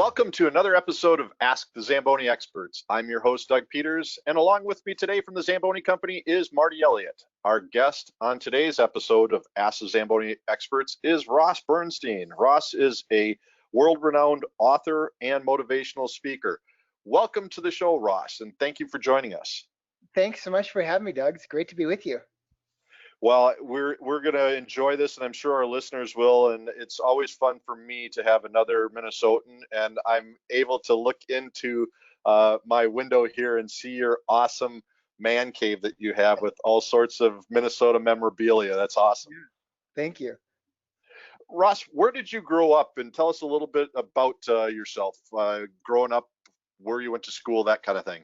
Welcome to another episode of Ask the Zamboni Experts. I'm your host, Doug Peters, and along with me today from the Zamboni Company is Marty Elliott. Our guest on today's episode of Ask the Zamboni Experts is Ross Bernstein. Ross is a world-renowned author and motivational speaker. Welcome to the show, Ross, and thank you for joining us. Thanks so much for having me, Doug. It's great to be with you. Well, we're going to enjoy this, and I'm sure our listeners will. And it's always fun for me to have another Minnesotan, and I'm able to look into my window here and see your awesome man cave that you have with all sorts of Minnesota memorabilia. That's awesome. Thank you. Ross, where did you grow up? And tell us a little bit about yourself, growing up, where you went to school, that kind of thing.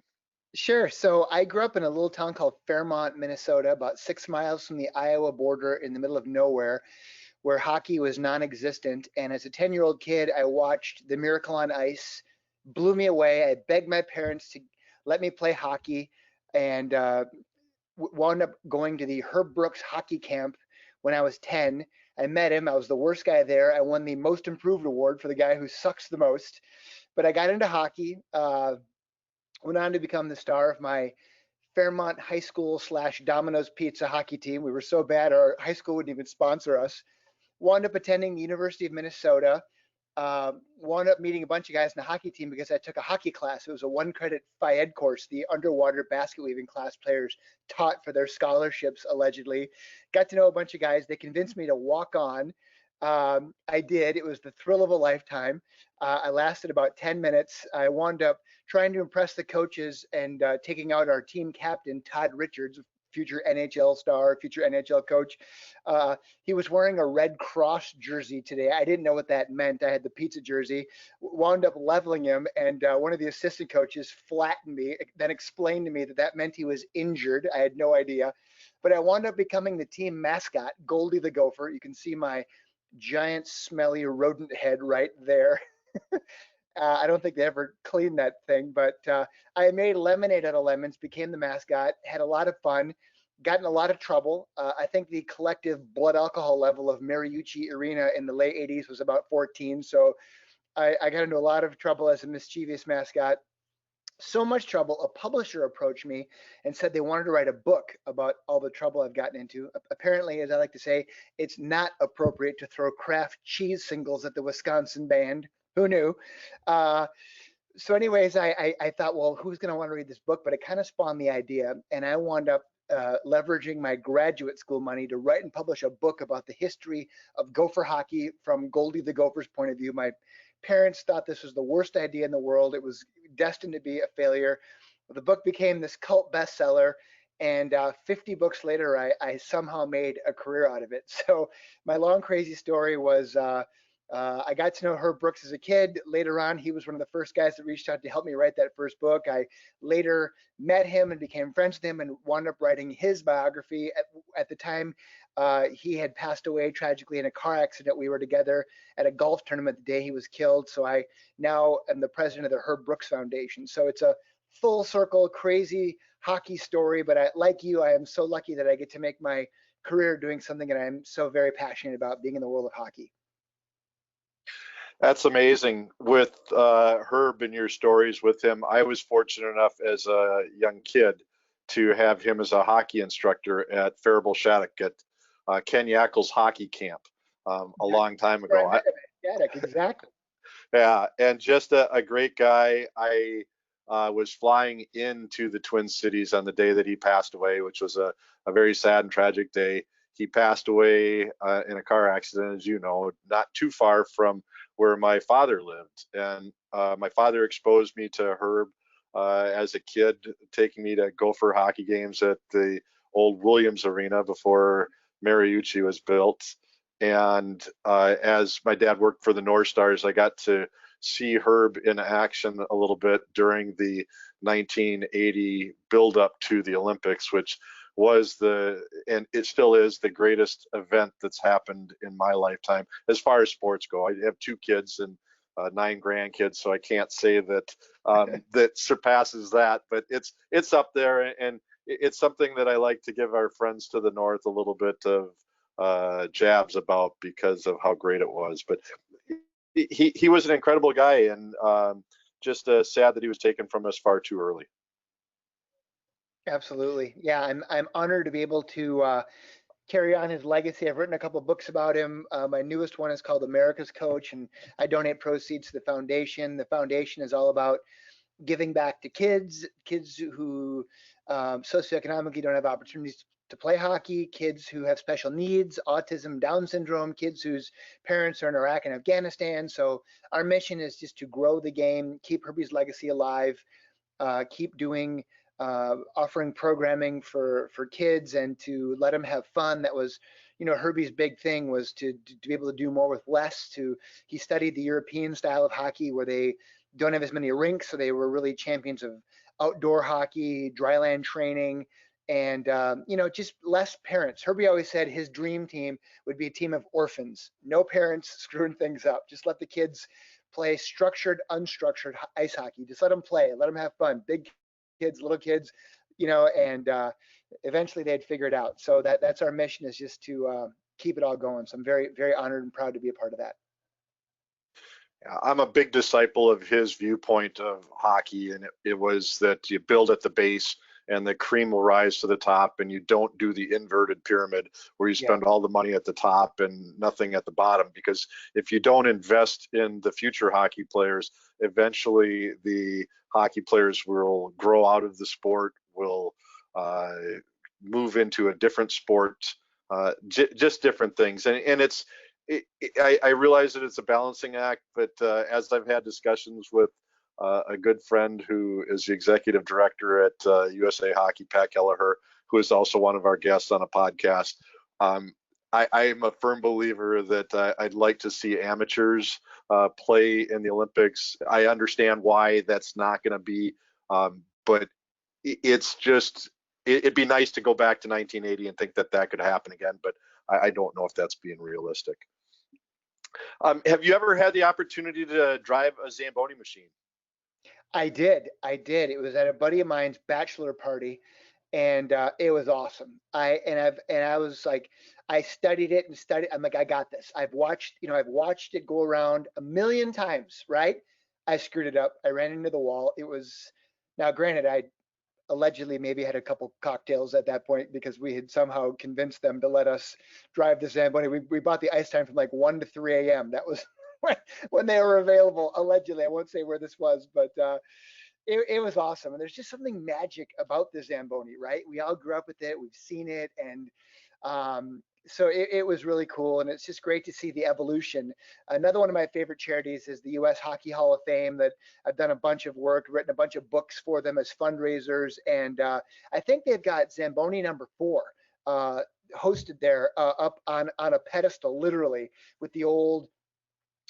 Sure. So I grew up in a little town called Fairmont, Minnesota, about 6 miles from the Iowa border in the middle of nowhere, where hockey was non-existent. And as a 10-year-old kid, I watched The Miracle on Ice, blew me away. I begged my parents to let me play hockey, and wound up going to the Herb Brooks hockey camp when I was 10. I met him. I was the worst guy there. I won the Most Improved award for the guy who sucks the most. But I got into hockey. Went on to become the star of my Fairmont High School / Domino's Pizza hockey team. We were so bad, our high school wouldn't even sponsor us. Wound up attending the University of Minnesota. Wound up meeting a bunch of guys in the hockey team because I took a hockey class. It was a 1-credit FIED course, the underwater basket weaving class players taught for their scholarships, allegedly. Got to know a bunch of guys. They convinced me to walk on. I did. It was the thrill of a lifetime. I lasted about 10 minutes. I wound up trying to impress the coaches and taking out our team captain, Todd Richards, future NHL star, future NHL coach. He was wearing a Red Cross jersey today. I didn't know what that meant. I had the pizza jersey. Wound up leveling him, and one of the assistant coaches flattened me, then explained to me that that meant he was injured. I had no idea. But I wound up becoming the team mascot, Goldie the Gopher. You can see my giant, smelly rodent head right there. I don't think they ever cleaned that thing, but I made lemonade out of lemons, became the mascot, had a lot of fun, got in a lot of trouble. I think the collective blood alcohol level of Mariucci Arena in the late 80s was about 14, so I got into a lot of trouble as a mischievous mascot. So much trouble, a publisher approached me and said they wanted to write a book about all the trouble I've gotten into. Apparently, as I like to say, it's not appropriate to throw Kraft cheese singles at the Wisconsin band. Who knew? So anyways, I thought, well, who's going to want to read this book? But it kind of spawned the idea, and I wound up leveraging my graduate school money to write and publish a book about the history of Gopher hockey from Goldie the Gopher's point of view. My parents thought this was the worst idea in the world. It was destined to be a failure. The book became this cult bestseller, and 50 books later, I somehow made a career out of it. So my long, crazy story was I got to know Herb Brooks as a kid. Later on, he was one of the first guys that reached out to help me write that first book. I later met him and became friends with him and wound up writing his biography. At the time, he had passed away tragically in a car accident. We were together at a golf tournament the day he was killed. So I now am the president of the Herb Brooks Foundation. So it's a full circle, crazy hockey story. But like you, I am so lucky that I get to make my career doing something that I'm so very passionate about, being in the world of hockey. That's amazing. With Herb and your stories with him, I was fortunate enough as a young kid to have him as a hockey instructor at Faribault Shattuck at Ken Yackel's hockey camp a long time ago. Shattuck, exactly. Yeah, and just a great guy. I was flying into the Twin Cities on the day that he passed away, which was a very sad and tragic day. He passed away in a car accident, as you know, not too far from where my father lived. And my father exposed me to Herb as a kid, taking me to Gopher hockey games at the old Williams Arena before Mariucci was built. And as my dad worked for the North Stars, I got to see Herb in action a little bit during the 1980 build-up to the Olympics, which was and it still is, the greatest event that's happened in my lifetime as far as sports go. I have 2 kids and 9 grandkids, so I can't say that that surpasses that, but it's up there, and it's something that I like to give our friends to the north a little bit of jabs about because of how great it was. But he was an incredible guy, and just sad that he was taken from us far too early. Absolutely. Yeah, I'm honored to be able to carry on his legacy. I've written a couple of books about him. My newest one is called America's Coach, and I donate proceeds to the foundation. The foundation is all about giving back to kids who socioeconomically don't have opportunities to play hockey, kids who have special needs, autism, Down syndrome, kids whose parents are in Iraq and Afghanistan. So our mission is just to grow the game, keep Herbie's legacy alive, keep doing offering programming for kids and to let them have fun. That was, Herbie's big thing was to be able to do more with less. He studied the European style of hockey where they don't have as many rinks, so they were really champions of outdoor hockey, dryland training, and just less parents. Herbie always said his dream team would be a team of orphans, no parents screwing things up. Just let the kids play structured, unstructured ice hockey. Just let them play, let them have fun. Big kids, little kids, and eventually they'd figure it out. So that's our mission, is just to keep it all going. So I'm very, very honored and proud to be a part of that. I'm a big disciple of his viewpoint of hockey, and it was that you build at the base and the cream will rise to the top, and you don't do the inverted pyramid where you spend all the money at the top and nothing at the bottom. Because if you don't invest in the future hockey players, eventually the hockey players will grow out of the sport, will move into a different sport, just different things. And I realize that it's a balancing act, but as I've had discussions with a good friend who is the executive director at USA Hockey, Pat Kelleher, who is also one of our guests on a podcast, I am a firm believer that I'd like to see amateurs play in the Olympics. I understand why that's not going to be, but it's just, it'd be nice to go back to 1980 and think that that could happen again, but I don't know if that's being realistic. Have you ever had the opportunity to drive a Zamboni machine? I did. It was at a buddy of mine's bachelor party, and it was awesome. I was like, I studied it and studied. I'm like, I got this. I've watched it go around a million times, right? I screwed it up. I ran into the wall. It was, now granted, I allegedly maybe had a couple cocktails at that point because we had somehow convinced them to let us drive the Zamboni. We bought the ice time from like 1 to 3 a.m. That was when they were available, allegedly. I won't say where this was, but it was awesome. And there's just something magic about the Zamboni, right? We all grew up with it. We've seen it. And so it was really cool. And it's just great to see the evolution. Another one of my favorite charities is the U.S. Hockey Hall of Fame, that I've done a bunch of work, written a bunch of books for them as fundraisers. And I think they've got Zamboni #4 hosted there up on a pedestal, literally, with the old,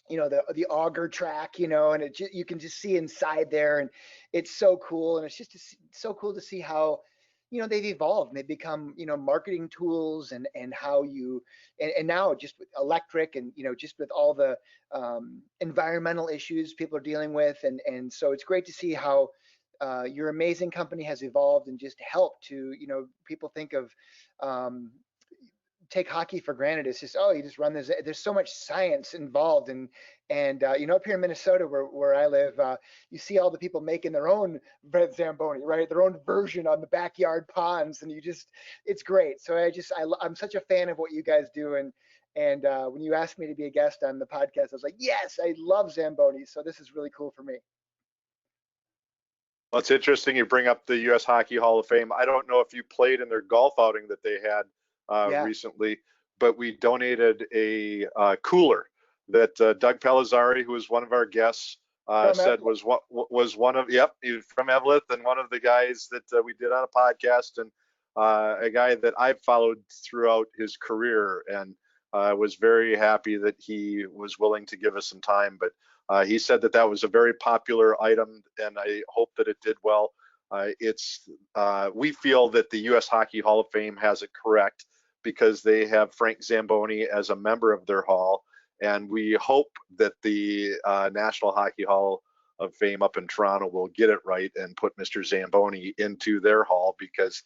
the auger track, and you can just see inside there, and it's so cool. And it's just so cool to see how, they've evolved and they've become, marketing tools, and how and now just with electric, and, just with all the environmental issues people are dealing with. And so it's great to see how your amazing company has evolved and just helped to, people think of, take hockey for granted. It's just, oh, you just run this. There's so much science involved, and up here in Minnesota where I live, you see all the people making their own Zamboni, right? Their own version on the backyard ponds, and it's great. So I'm such a fan of what you guys do, and when you asked me to be a guest on the podcast, I was like, yes, I love Zamboni. So this is really cool for me. Well, it's interesting you bring up the U.S. Hockey Hall of Fame. I don't know if you played in their golf outing that they had recently, but we donated a cooler that Doug Pelizzari, who was one of our guests, said was one of, he was from Eveleth, and one of the guys that we did on a podcast, and a guy that I've followed throughout his career, and was very happy that he was willing to give us some time. But he said that was a very popular item, and I hope that it did well. We feel that the U.S. Hockey Hall of Fame has it correct, because they have Frank Zamboni as a member of their hall, and we hope that the National Hockey Hall of Fame up in Toronto will get it right and put Mr. Zamboni into their hall, because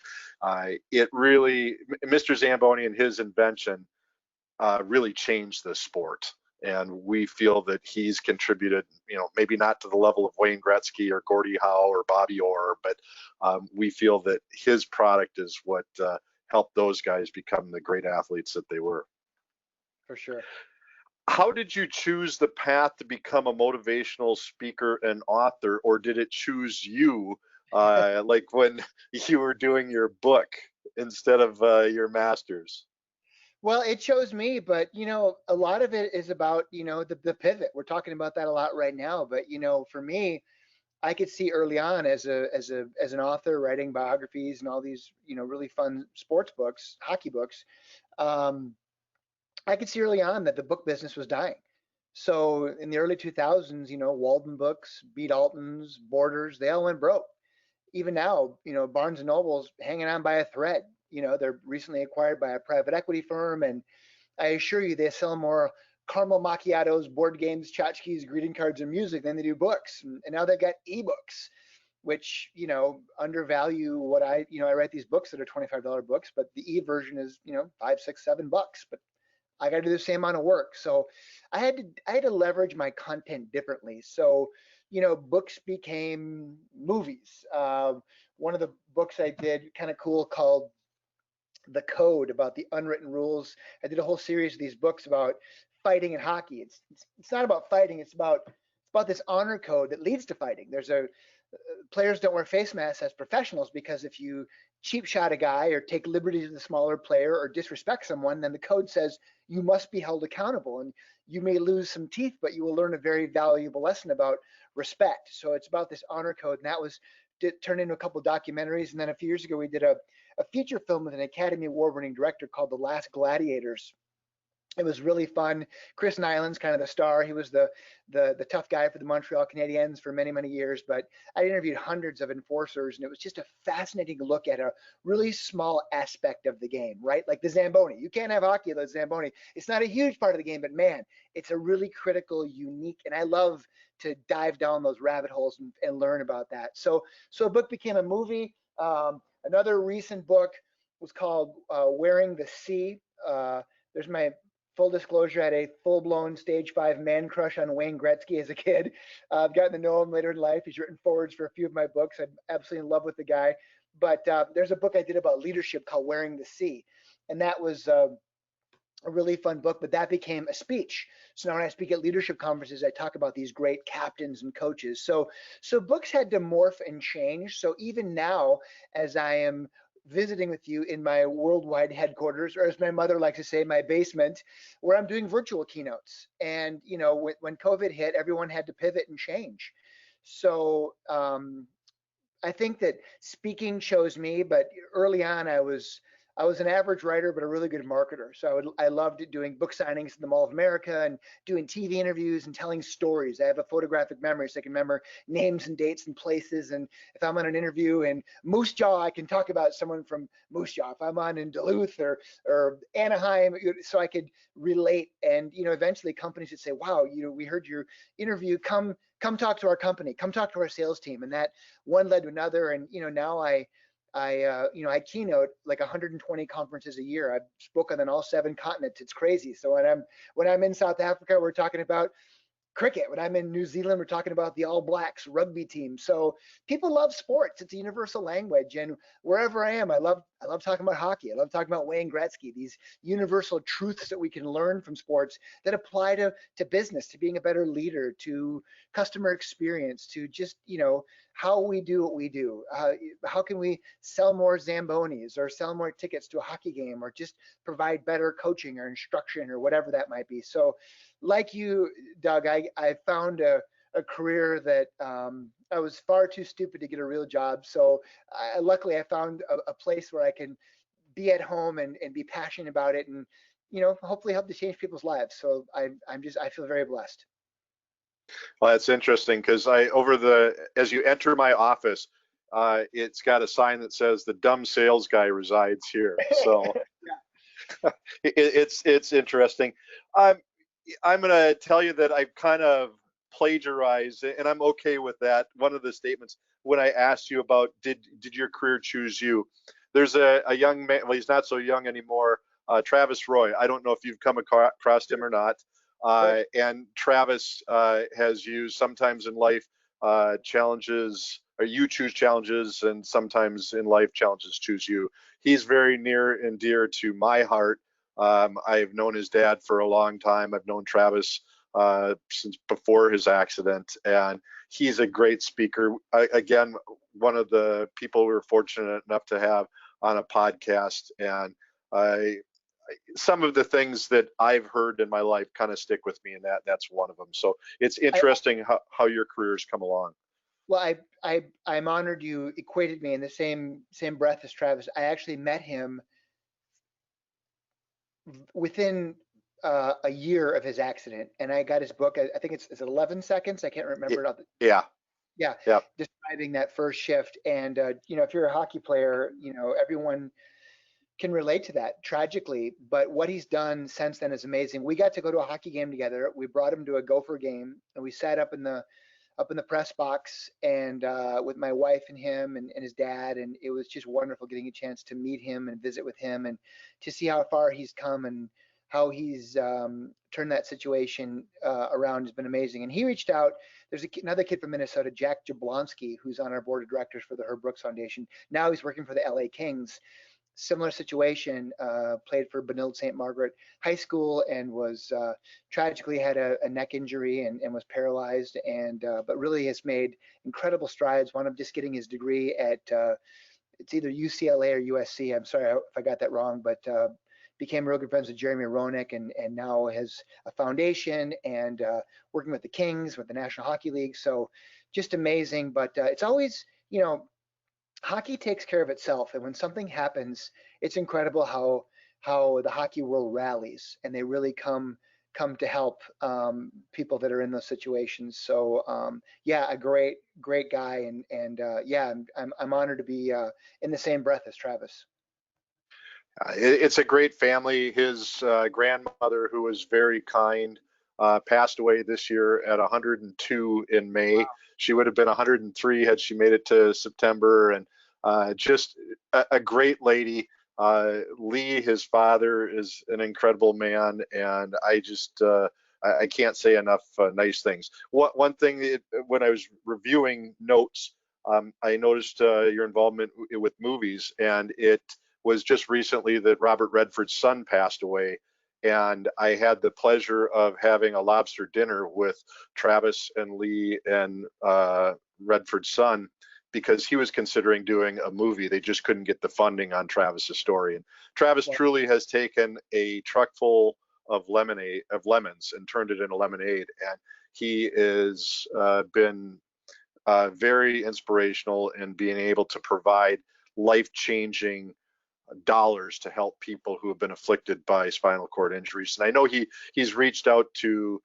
Mr. Zamboni and his invention really changed the sport. And we feel that he's contributed, maybe not to the level of Wayne Gretzky or Gordie Howe or Bobby Orr, but we feel that his product is what helped those guys become the great athletes that they were. For sure. How did you choose the path to become a motivational speaker and author, or did it choose you, like when you were doing your book instead of your master's? Well, it chose me, but a lot of it is about the pivot. We're talking about that a lot right now, but for me, I could see early on as an author writing biographies and all these really fun sports books, hockey books. Um, I could see early on that the book business was dying. So in the early 2000s, Walden Books, B. Dalton's, Borders, they all went broke. Even now, Barnes and Noble's hanging on by a thread. They're recently acquired by a private equity firm, and I assure you, they sell more caramel macchiatos, board games, tchotchkes, greeting cards, and music than they do books. And now they've got ebooks, which undervalue what I write these books that are $25 books, but the e version is $5, $6, $7. But I got to do the same amount of work. So I had to leverage my content differently. So, books became movies. One of the books I did kind of cool called The Code, about the unwritten rules. I did a whole series of these books about fighting in hockey. It's not about fighting. It's about this honor code that leads to fighting. There's a players don't wear face masks as professionals because if you cheap shot a guy or take liberties with a smaller player or disrespect someone, then the code says you must be held accountable, and you may lose some teeth, but you will learn a very valuable lesson about respect. So it's about this honor code, and that was turned into a couple of documentaries. And then a few years ago, we did a feature film with an Academy Award-winning director called The Last Gladiators. It was really fun. Chris Nyland's kind of the star. He was the tough guy for the Montreal Canadiens for many, many years. But I interviewed hundreds of enforcers, and it was just a fascinating look at a really small aspect of the game, right? Like the Zamboni. You can't have hockey without Zamboni. It's not a huge part of the game, but man, it's a really critical, unique, and I love to dive down those rabbit holes and learn about that. So a book became a movie. Another recent book was called Wearing the C. There's my full disclosure, I had a full-blown stage 5 man crush on Wayne Gretzky as a kid. I've gotten to know him later in life. He's written forwards for a few of my books. I'm absolutely in love with the guy. But there's a book I did about leadership called Wearing the C. And that was a really fun book, but that became a speech. So now when I speak at leadership conferences, I talk about these great captains and coaches. So books had to morph and change. So even now, as I am visiting with you in my worldwide headquarters, or as my mother likes to say, my basement, where I'm doing virtual keynotes. And when COVID hit, everyone had to pivot and change. So I think that speaking chose me, but early on I was an average writer, but a really good marketer. So I loved doing book signings in the Mall of America and doing TV interviews and telling stories. I have a photographic memory, so I can remember names and dates and places. And if I'm on an interview in Moose Jaw, I can talk about someone from Moose Jaw. If I'm on in Duluth or Anaheim, so I could relate. And eventually companies would say, "Wow, we heard your interview. Come talk to our company. Come talk to our sales team." And that one led to another. And now I keynote like 120 conferences a year. I've spoken on all 7 continents. It's crazy. So when I'm in South Africa, we're talking about cricket. When I'm in New Zealand, we're talking about the All Blacks rugby team. So people love sports. It's a universal language. And wherever I am, I love talking about hockey. I love talking about Wayne Gretzky, these universal truths that we can learn from sports that apply to business, to being a better leader, to customer experience, to just, how we do what we do. How can we sell more Zambonis or sell more tickets to a hockey game or just provide better coaching or instruction or whatever that might be. So like you, Doug, I found a career that I was far too stupid to get a real job. So luckily I found a place where I can be at home and be passionate about it and, hopefully help to change people's lives. So I feel very blessed. Well, that's interesting because as you enter my office, it's got a sign that says the dumb sales guy resides here. So yeah. it's interesting. I'm going to tell you that I've kind of plagiarized, and I'm okay with that. One of the statements when I asked you about did your career choose you? There's a young man, well, he's not so young anymore, Travis Roy. I don't know if you've come across him or not. Right. And Travis has used sometimes in life challenges, or you choose challenges, and sometimes in life challenges choose you. He's very near and dear to my heart. I've known his dad for a long time. I've known Travis since before his accident, and he's a great speaker. Again, one of the people we were fortunate enough to have on a podcast, and I some of the things that I've heard in my life kind of stick with me, and that's one of them. So it's I, interesting how your careers come along. well, I'm honored you equated me in the same breath as Travis. I actually met him within a year of his accident, and I got his book. I think it's 11 seconds. I can't remember it off the, Yeah, yeah, yeah. describing that first shift. And if you're a hockey player, everyone can relate to that tragically. But what he's done since then is amazing. We got to go to a hockey game together. We brought him to a Gopher game, and we sat up in the press box and with my wife and him and his dad, and it was just wonderful getting a chance to meet him and visit with him and to see how far he's come and how he's turned that situation around has been amazing. And he reached out. There's another kid from Minnesota, Jack Jablonski, who's on our board of directors for the Herb Brooks Foundation. Now he's working for the LA Kings. Similar situation, played for Benilde St. Margaret High School and was tragically had a neck injury and was paralyzed, and but really has made incredible strides. Wound up just getting his degree at it's either UCLA or USC. I'm sorry if I got that wrong, but became real good friends with Jeremy Roenick, and now has a foundation and working with the Kings, with the National Hockey League. So just amazing. But it's always, hockey takes care of itself, and when something happens, it's incredible how the hockey world rallies and they really come to help people that are in those situations. So yeah, a great guy, and yeah, I'm honored to be in the same breath as Travis. It's a great family. His grandmother, who was very kind, passed away this year at 102 in May. She would have been 103 had she made it to September, and just a great lady. Lee, his father, is an incredible man, and I can't say enough nice things. One thing when I was reviewing notes, I noticed your involvement with movies, and it was just recently that Robert Redford's son passed away. And I had the pleasure of having a lobster dinner with Travis and Lee and Redford's son, because he was considering doing a movie. They just couldn't get the funding on Travis's story. And Travis Well, truly has taken a truck full of lemons and turned it into lemonade. And he has been very inspirational in being able to provide life-changing dollars to help people who have been afflicted by spinal cord injuries. And I know he's reached out to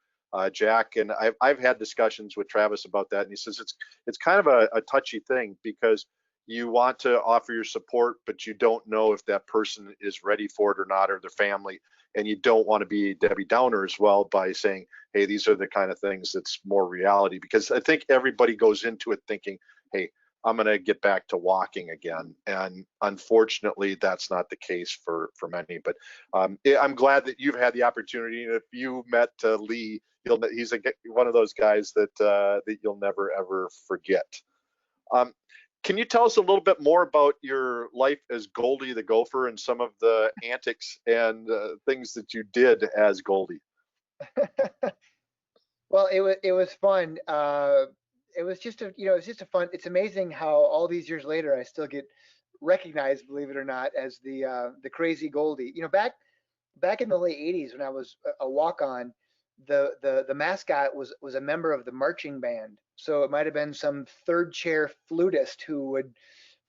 Jack, and I've had discussions with Travis about that, and he says it's kind of a touchy thing, because you want to offer your support, but you don't know if that person is ready for it or not, or their family, and you don't want to be Debbie Downer as well by saying, hey, these are the kind of things that's more reality, because I think everybody goes into it thinking, hey, I'm going to get back to walking again. And unfortunately, that's not the case for many. But I'm glad that you've had the opportunity. And if you met Lee, he's one of those guys that you'll never, ever forget. Um, can you tell us a little bit more about your life as Goldie the Gopher and some of the antics and things that you did as Goldie? well, it was fun. It was just a fun. It's amazing how all these years later I still get recognized, believe it or not, as the crazy Goldie. Back in the late '80s when I was a walk-on, the mascot was a member of the marching band. So it might have been some third chair flutist who would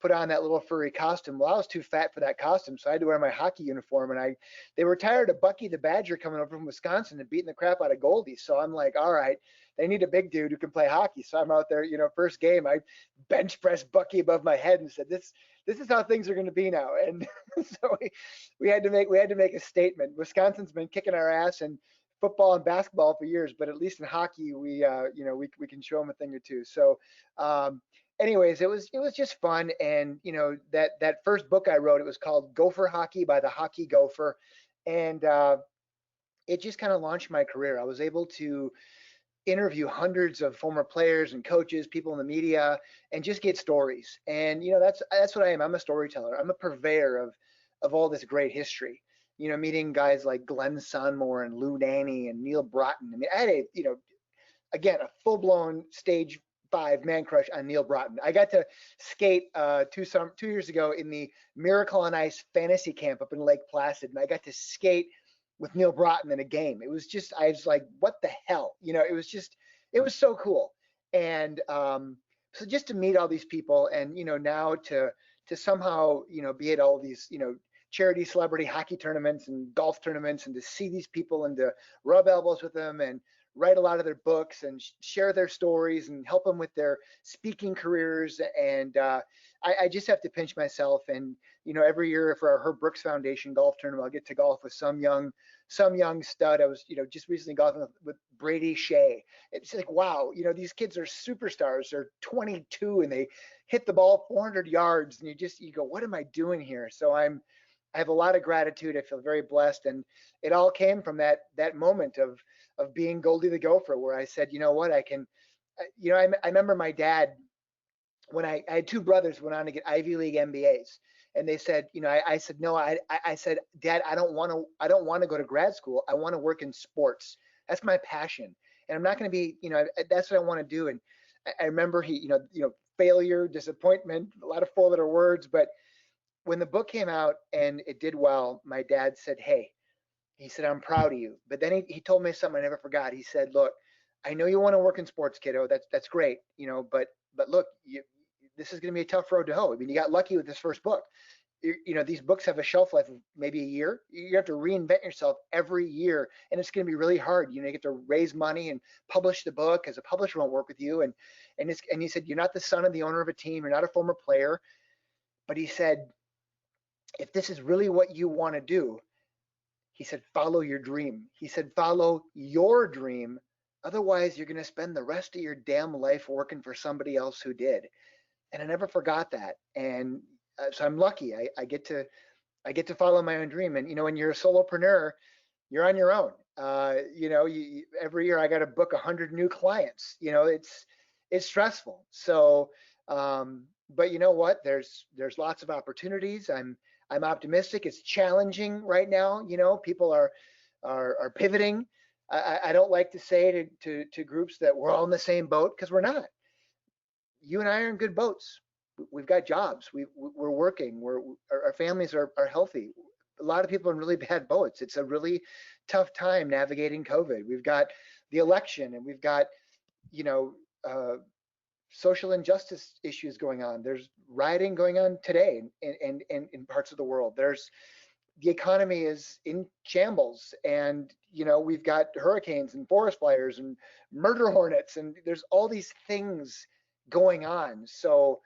put on that little furry costume. Well, I was too fat for that costume, so I had to wear my hockey uniform. And they were tired of Bucky the Badger coming over from Wisconsin and beating the crap out of Goldie. So I'm like, all right, they need a big dude who can play hockey. So I'm out there, first game, I bench pressed Bucky above my head and said, this is how things are going to be now. And so we had to make a statement. Wisconsin's been kicking our ass in football and basketball for years, but at least in hockey, we can show them a thing or two. So, anyways, it was just fun. And that first book I wrote, it was called Gopher Hockey by the Hockey Gopher. And it just kind of launched my career. I was able to interview hundreds of former players and coaches, people in the media, and just get stories. And that's what I am. I'm a storyteller. I'm a purveyor of all this great history. Meeting guys like Glenn Sonmore and Lou Nanne and Neil Broughton. I mean, I had again, a full-blown stage 5 man crush on Neil Broughton. I got to skate 2 years ago in the Miracle on Ice fantasy camp up in Lake Placid, and I got to skate with Neil Broughton in a game. It was just, I was like, what the hell? It was so cool. And so just to meet all these people, and now to somehow be at all these charity celebrity hockey tournaments and golf tournaments, and to see these people and to rub elbows with them and write a lot of their books and share their stories and help them with their speaking careers. And I just have to pinch myself. And every year for our Herb Brooks Foundation golf tournament, I'll get to golf with some young stud. I was just recently golfing with Brady Shea. It's like, wow, these kids are superstars. They're 22 and they hit the ball 400 yards, and you go, what am I doing here? So I have a lot of gratitude. I feel very blessed, and it all came from that moment of being Goldie the Gopher, where I said, you know what, I can. I remember my dad, when I had two brothers went on to get Ivy League MBAs, and they said, I said no, I said, Dad, I don't want to go to grad school. I want to work in sports. That's my passion, and I'm not going to be, that's what I want to do. And I remember he, failure, disappointment, a lot of 4-letter words, but when the book came out and it did well, my dad said, hey, he said, I'm proud of you. But then he told me something I never forgot. He said, look, I know you want to work in sports, kiddo. That's great, but look, this is going to be a tough road to hoe. I mean, you got lucky with this first book. These books have a shelf life of maybe a year. You have to reinvent yourself every year, and it's going to be really hard. You get to raise money and publish the book, because a publisher won't work with you. And he said, you're not the son of the owner of a team. You're not a former player. But he said, if this is really what you want to do, he said, follow your dream. He said, follow your dream. Otherwise, you're going to spend the rest of your damn life working for somebody else who did. And I never forgot that. And so I'm lucky. I get to follow my own dream. And when you're a solopreneur, you're on your own. Every year I got to book 100 new clients. It's stressful. So, but you know what? There's lots of opportunities. I'm optimistic. It's challenging right now. People are pivoting. I don't like to say to groups that we're all in the same boat, because we're not. You and I are in good boats. We've got jobs. We're working. Our families are healthy. A lot of people are in really bad boats. It's a really tough time navigating COVID. We've got the election, and we've got social injustice issues going on. There's rioting going on today in parts of the world. The economy is in shambles, and we've got hurricanes and forest fires and murder hornets, and there's all these things going on. So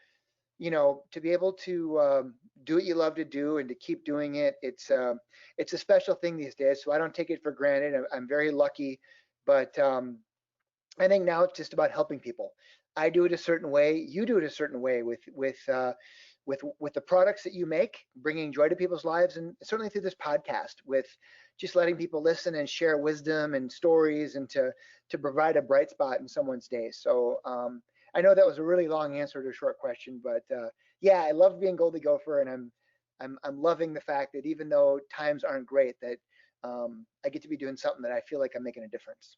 to be able to do what you love to do and to keep doing it, it's a special thing these days. So I don't take it for granted. I'm very lucky, but I think now it's just about helping people. I do it a certain way. You do it a certain way with the products that you make, bringing joy to people's lives, and certainly through this podcast, with just letting people listen and share wisdom and stories, and to provide a bright spot in someone's day. So I know that was a really long answer to a short question, but yeah, I love being Goldie Gopher, and I'm loving the fact that even though times aren't great, that I get to be doing something that I feel like I'm making a difference.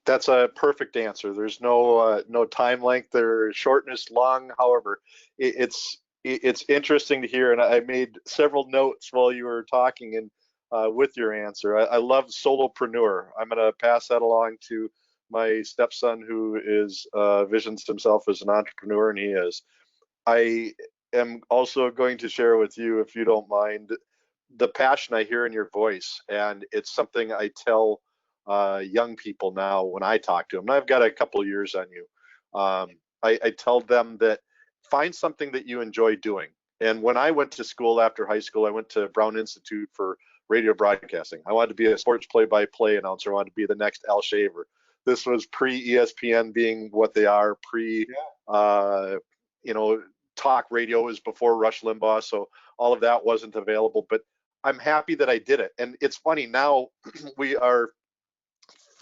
That's a perfect answer. There's no time length or shortness, long. However, it's interesting to hear, and I made several notes while you were talking and with your answer. I love solopreneur. I'm going to pass that along to my stepson, who visions himself as an entrepreneur, and he is. I am also going to share with you, if you don't mind, the passion I hear in your voice, and it's something I tell young people now when I talk to them. And I've got a couple years on you. I tell them that find something that you enjoy doing. And when I went to school after high school, I went to Brown Institute for radio broadcasting. I wanted to be a sports play-by-play announcer. I wanted to be the next Al Shaver. This was pre-ESPN being what they are, talk radio was before Rush Limbaugh, so all of that wasn't available. But I'm happy that I did it. And it's funny now, we are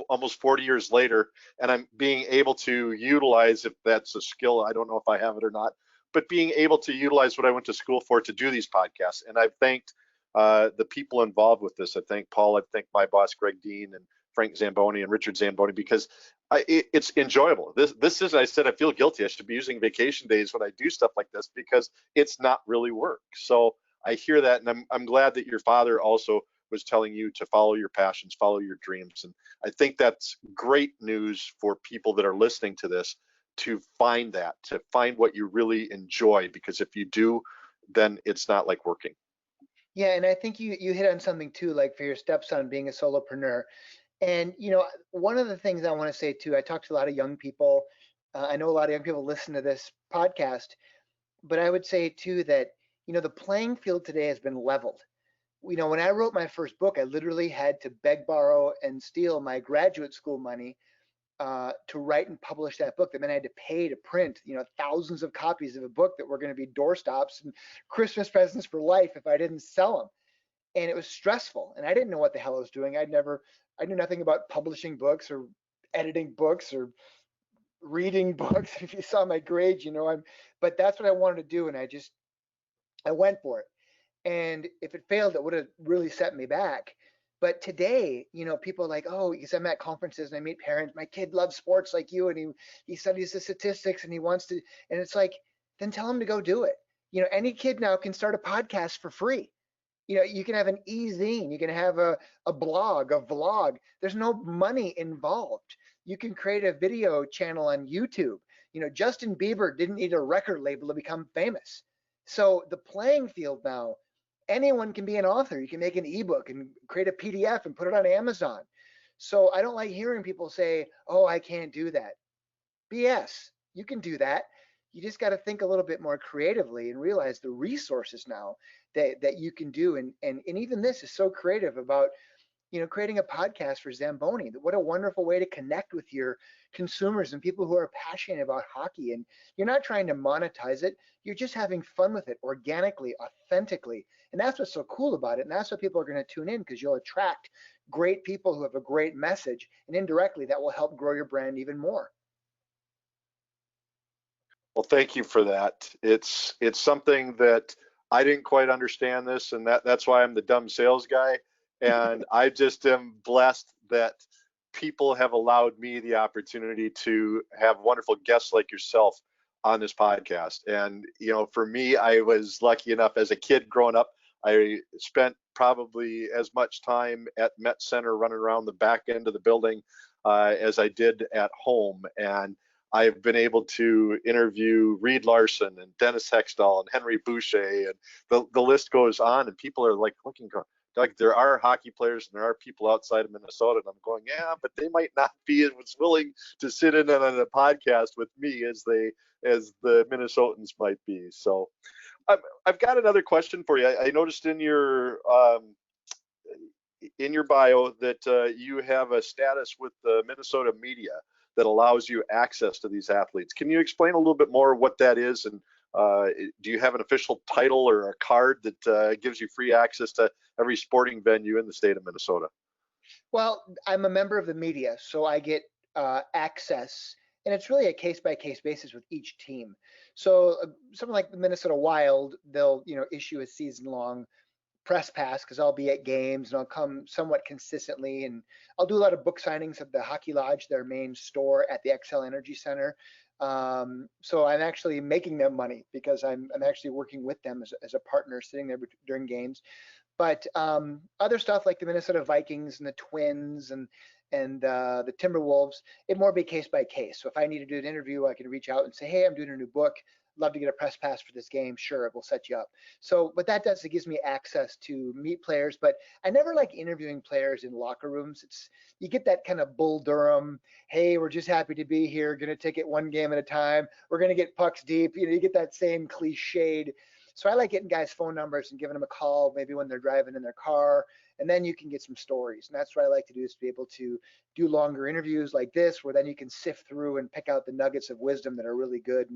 almost 40 years later, and I'm being able to utilize, if that's a skill, I don't know if I have it or not, but being able to utilize what I went to school for to do these podcasts. And I've thanked the people involved with this. I thank Paul, I thank my boss, Greg Dean, and Frank Zamboni and Richard Zamboni, because it's enjoyable. This is, I said, I feel guilty. I should be using vacation days when I do stuff like this, because it's not really work. So I hear that, and I'm glad that your father also was telling you to follow your passions, follow your dreams. And I think that's great news for people that are listening to this, to find that, to find what you really enjoy, because if you do, then it's not like working. Yeah, and I think you hit on something too, like for your stepson being a solopreneur. And one of the things I want to say too, I talk to a lot of young people. I know a lot of young people listen to this podcast, but I would say too that the playing field today has been leveled. When I wrote my first book, I literally had to beg, borrow, and steal my graduate school money to write and publish that book. That meant I had to pay to print, thousands of copies of a book that were going to be doorstops and Christmas presents for life if I didn't sell them. And it was stressful, and I didn't know what the hell I was doing. I knew nothing about publishing books or editing books or reading books. If you saw my grades, but that's what I wanted to do, and I went for it. And if it failed, it would have really set me back. But today, people are like, oh, because I'm at conferences and I meet parents, my kid loves sports like you, and he studies the statistics and he wants to, and it's like, then tell him to go do it. Any kid now can start a podcast for free. You can have an e-zine, you can have a blog, a vlog. There's no money involved. You can create a video channel on YouTube. Justin Bieber didn't need a record label to become famous. So the playing field now, anyone can be an author. You can make an ebook and create a PDF and put it on Amazon. So I don't like hearing people say, oh, I can't do that. BS. You can do that. You just got to think a little bit more creatively and realize the resources now that you can do. And even this is so creative about, creating a podcast for Zamboni. What a wonderful way to connect with your consumers and people who are passionate about hockey. And you're not trying to monetize it. You're just having fun with it organically, authentically. And that's what's so cool about it. And that's what people are going to tune in, because you'll attract great people who have a great message. And indirectly, that will help grow your brand even more. Well, thank you for that. It's something that I didn't quite understand this, and that's why I'm the dumb sales guy. And I just am blessed that people have allowed me the opportunity to have wonderful guests like yourself on this podcast. And for me, I was lucky enough as a kid growing up. I spent probably as much time at Met Center running around the back end of the building as I did at home. And I've been able to interview Reed Larson and Dennis Hextall and Henry Boucher, and the list goes on. And people are like looking, like, there are hockey players and there are people outside of Minnesota. And I'm going, yeah, but they might not be as willing to sit in on a podcast with me as the Minnesotans might be. So I've got another question for you. I noticed in your bio that you have a status with the Minnesota media that allows you access to these athletes. Can you explain a little bit more what that is? And do you have an official title or a card that gives you free access to every sporting venue in the state of Minnesota? Well, I'm a member of the media, so I get access, and it's really a case-by-case basis with each team. So something like the Minnesota Wild, they'll issue a season-long press pass, because I'll be at games and I'll come somewhat consistently, and I'll do a lot of book signings at the Hockey Lodge, their main store at the XL Energy Center. So I'm actually making them money, because I'm actually working with them as a partner, sitting there during games. But other stuff like the Minnesota Vikings and the Twins and the Timberwolves, it more be case by case. So if I need to do an interview, I can reach out and say, hey, I'm doing a new book. Love to get a press pass for this game. Sure, we'll set you up. So what that does, it gives me access to meet players. But I never like interviewing players in locker rooms. You get that kind of Bull Durham, hey, we're just happy to be here, going to take it one game at a time, we're going to get pucks deep. You get that same cliched. So I like getting guys' phone numbers and giving them a call, maybe when they're driving in their car, and then you can get some stories. And that's what I like to do, is to be able to do longer interviews like this, where then you can sift through and pick out the nuggets of wisdom that are really good.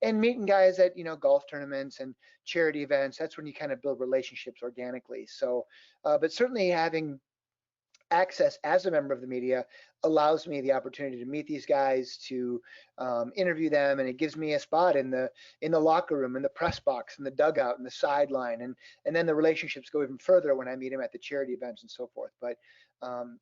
And meeting guys at, golf tournaments and charity events, that's when you kind of build relationships organically. So, but certainly having access as a member of the media allows me the opportunity to meet these guys, to interview them, and it gives me a spot in the locker room, in the press box, in the dugout, in the sideline, and then the relationships go even further when I meet them at the charity events and so forth. But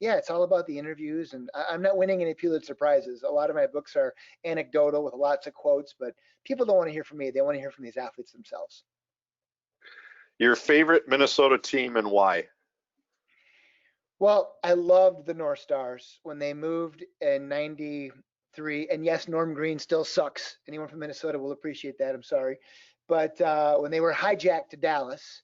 yeah, it's all about the interviews, and I'm not winning any Pulitzer prizes. A lot of my books are anecdotal with lots of quotes, but people don't want to hear from me. They want to hear from these athletes themselves. Your favorite Minnesota team and why? Well, I loved the North Stars when they moved in '93. And yes, Norm Green still sucks. Anyone from Minnesota will appreciate that. I'm sorry. But when they were hijacked to Dallas,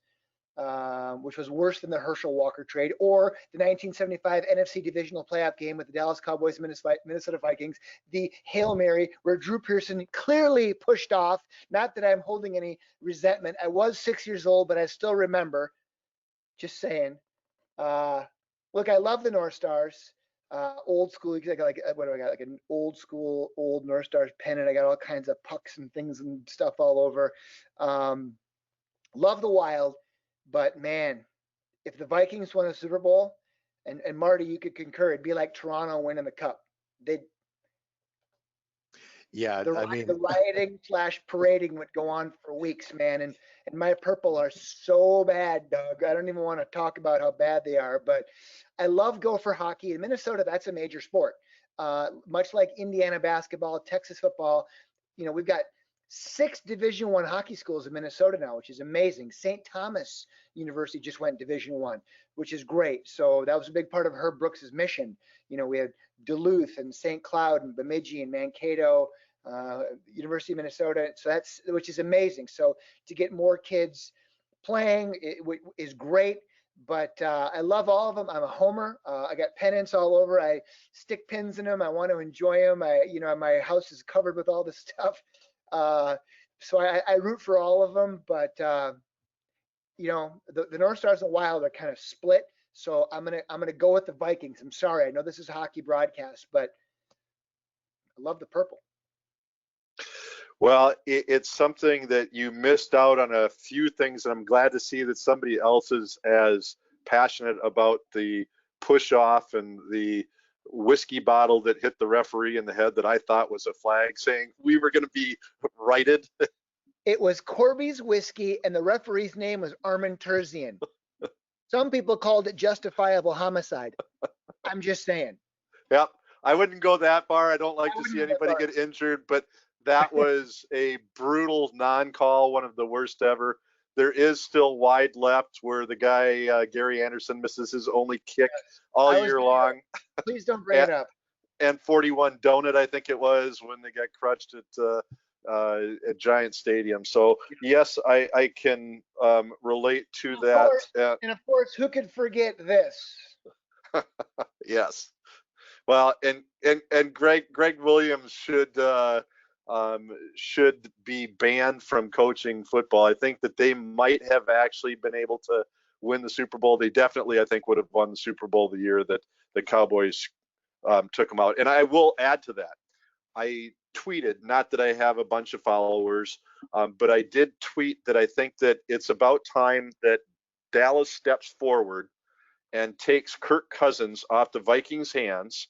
which was worse than the Herschel Walker trade, or the 1975 NFC divisional playoff game with the Dallas Cowboys and Minnesota Vikings, the Hail Mary where Drew Pearson clearly pushed off. Not that I'm holding any resentment. I was 6 years old, but I still remember. Just saying. Look, I love the North Stars. Old school, like what do I got? Like an old school, old North Stars pennant. I got all kinds of pucks and things and stuff all over. Love the Wild, but man, if the Vikings won a Super Bowl, and Marty, you could concur, it'd be like Toronto winning the Cup. They Yeah, the I mean, the rioting / parading would go on for weeks, man. And my purple are so bad, Doug. I don't even want to talk about how bad they are. But I love Gopher hockey in Minnesota. That's a major sport. Much like Indiana basketball, Texas football. We've got 6 Division I hockey schools in Minnesota now, which is amazing. St. Thomas University just went Division I, which is great. So that was a big part of Herb Brooks's mission. We had Duluth and St. Cloud and Bemidji and Mankato, University of Minnesota. So which is amazing. So to get more kids playing is great. But I love all of them. I'm a homer. I got pennants all over. I stick pins in them. I want to enjoy them. My house is covered with all this stuff. So I root for all of them. But the North Stars and Wild are kind of split. So I'm gonna go with the Vikings. I'm sorry. I know this is a hockey broadcast, but I love the purple. Well, it's something that you missed out on a few things, and I'm glad to see that somebody else is as passionate about the push off and the whiskey bottle that hit the referee in the head that I thought was a flag, saying we were going to be righted. It was Corby's whiskey, and the referee's name was Armin Terzian. Some people called it justifiable homicide. I'm just saying. Yep. I wouldn't go that far. I don't like to see anybody get injured, but that was a brutal non-call, one of the worst ever. There is still wide left where the guy, Gary Anderson, misses his only kick all year long. Please don't bring it up. And 41 Donut, I think it was, when they got crushed at Giant Stadium. So yes, I can relate to that. And of course, who could forget this? Yes. Well, and Greg Williams should be banned from coaching football. I think that they might have actually been able to win the Super Bowl. They definitely, I think, would have won the Super Bowl the year that the Cowboys took them out. And I will add to that. I tweeted, not that I have a bunch of followers, but I did tweet that I think that it's about time that Dallas steps forward and takes Kirk Cousins off the Vikings' hands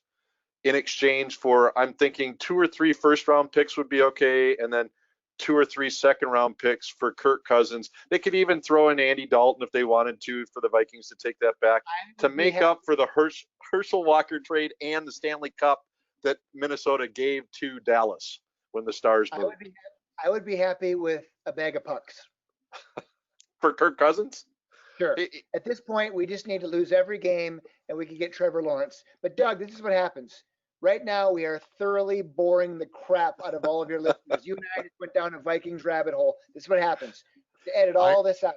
in exchange for, I'm thinking 2 or 3 first-round picks would be okay, and then 2 or 3 second-round picks for Kirk Cousins. They could even throw in Andy Dalton if they wanted to for the Vikings to take that back to make up for the Herschel Walker trade and the Stanley Cup that Minnesota gave to Dallas when the Stars moved. I would be happy with a bag of pucks. For Kirk Cousins? Sure. At this point, we just need to lose every game and we can get Trevor Lawrence. But Doug, this is what happens. Right now, we are thoroughly boring the crap out of all of your listeners. You and I just went down a Vikings rabbit hole. This is what happens. To edit all this out.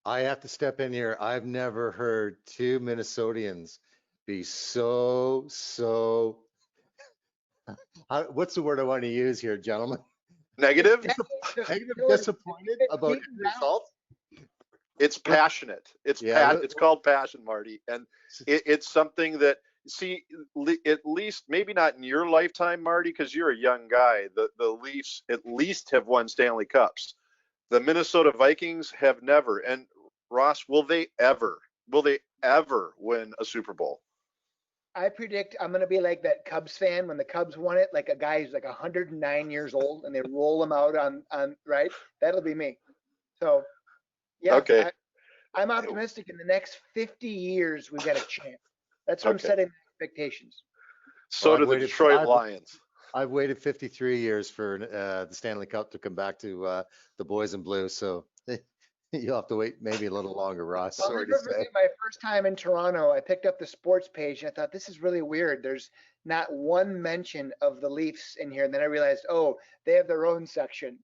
I have to step in here. I've never heard 2 Minnesotians be so, what's the word I want to use here, gentlemen? Negative? Negative, disappointed about end results? It's passionate. It's called passion, Marty. And it's something that, see, at least, maybe not in your lifetime, Marty, because you're a young guy, the Leafs at least have won Stanley Cups. The Minnesota Vikings have never. And Ross, will they ever win a Super Bowl? I predict I'm going to be like that Cubs fan when the Cubs won it, like a guy who's like 109 years old and they roll him out on right. That'll be me. So, yeah, okay. I'm optimistic in the next 50 years we've got a chance. That's what I'm setting expectations. So do the Detroit Lions. I've waited 53 years for the Stanley Cup to come back to the boys in blue. So you'll have to wait maybe a little longer, Ross. I'll never forget my first time in Toronto. I picked up the sports page and I thought, this is really weird. There's not one mention of the Leafs in here. And then I realized, oh, they have their own section.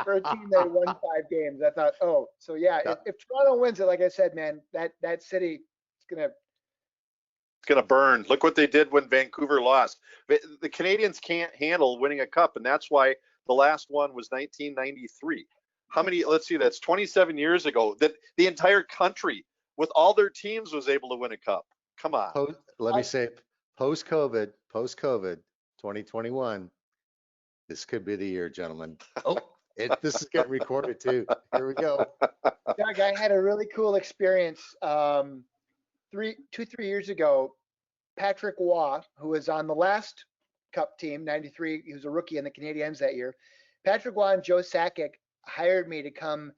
For a team that won 5 games, I thought, oh, so yeah, if Toronto wins it, like I said, man, that city is gonna burn. Look what they did when Vancouver lost. The Canadians can't handle winning a cup, and that's why the last one was 1993. How many? Let's see, that's 27 years ago. That the entire country, with all their teams, was able to win a cup. Come on. Let me say, post-COVID, 2021. This could be the year, gentlemen. Oh. This is getting recorded too. Here we go. Doug, I had a really cool experience 3 years ago. Patrick Waugh, who was on the last Cup team, 93, he was a rookie in the Canadiens that year. Patrick Waugh and Joe Sakic hired me to come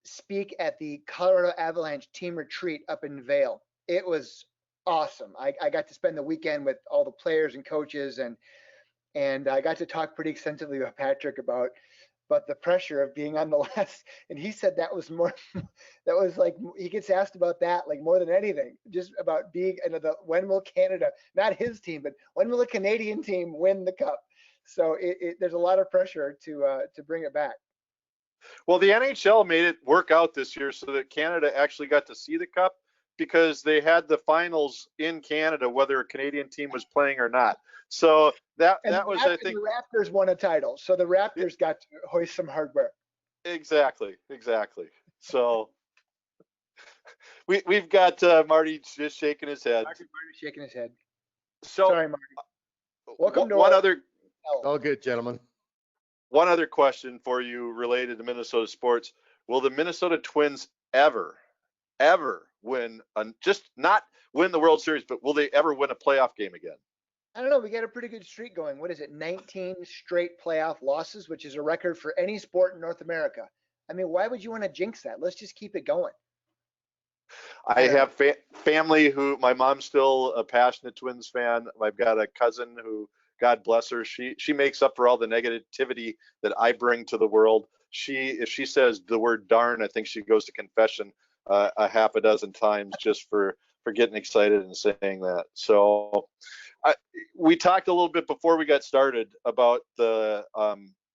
speak at the Colorado Avalanche team retreat up in Vail. It was awesome. I got to spend the weekend with all the players and coaches, and I got to talk pretty extensively with Patrick about the pressure of being on the last, and he said that was like, he gets asked about that like more than anything, just about being, when will Canada, not his team, but when will a Canadian team win the cup? So there's a lot of pressure to bring it back. Well, the NHL made it work out this year so that Canada actually got to see the cup, because they had the finals in Canada, whether a Canadian team was playing or not. So that was, I think, the Raptors won a title, so the Raptors got to hoist some hardware. Exactly. So we've got Marty just shaking his head. Marty's shaking his head. So sorry, Marty. Welcome to one other. All good, gentlemen. One other question for you related to Minnesota sports: will the Minnesota Twins ever win, just not win the World Series, but will they ever win a playoff game again? I don't know. We got a pretty good streak going. What is it? 19 straight playoff losses, which is a record for any sport in North America. I mean, why would you want to jinx that? Let's just keep it going. I have family who, my mom's still a passionate Twins fan. I've got a cousin who, God bless her, she makes up for all the negativity that I bring to the world. If she says the word darn, I think she goes to confession a half a dozen times just for getting excited and saying that. So we talked a little bit before we got started about the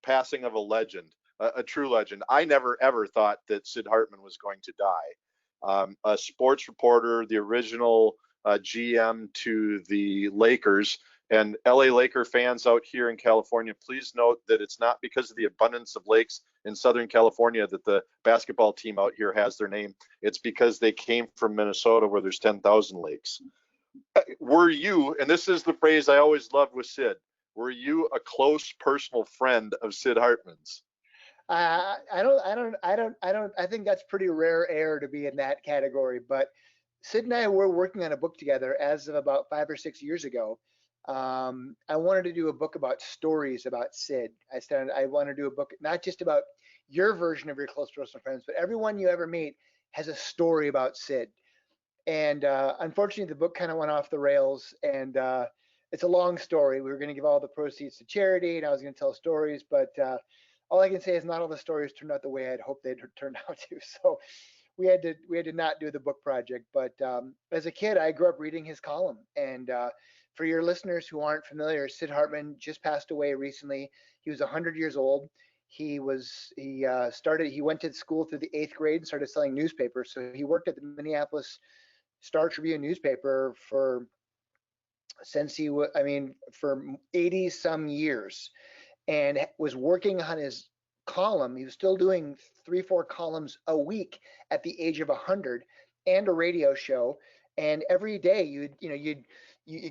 passing of a legend, a true legend. I never ever thought that Sid Hartman was going to die. A sports reporter, the original GM to the Lakers. And LA Laker fans out here in California, please note that it's not because of the abundance of lakes in Southern California that the basketball team out here has their name. It's because they came from Minnesota, where there's 10,000 lakes. Were you, and this is the phrase I always loved with Sid, were you a close personal friend of Sid Hartman's? I think that's pretty rare air to be in that category. But Sid and I were working on a book together as of about 5 or 6 years ago. I wanted to do a book about stories about Sid. I want to do a book not just about your version of your close personal friends, but everyone you ever meet has a story about Sid. And unfortunately, the book kind of went off the rails, and it's a long story. We were going to give all the proceeds to charity, and I was going to tell stories, but all I can say is not all the stories turned out the way I'd hoped they'd turned out to. So we had to not do the book project. But as a kid, I grew up reading his column, and for your listeners who aren't familiar, Sid Hartman just passed away recently. He was 100 years old. He went to school through the 8th grade and started selling newspapers. So he worked at the Minneapolis Star Tribune newspaper for 80 some years. and was working on his column. He was still doing 3-4 columns a week at the age of 100, and a radio show. And every day you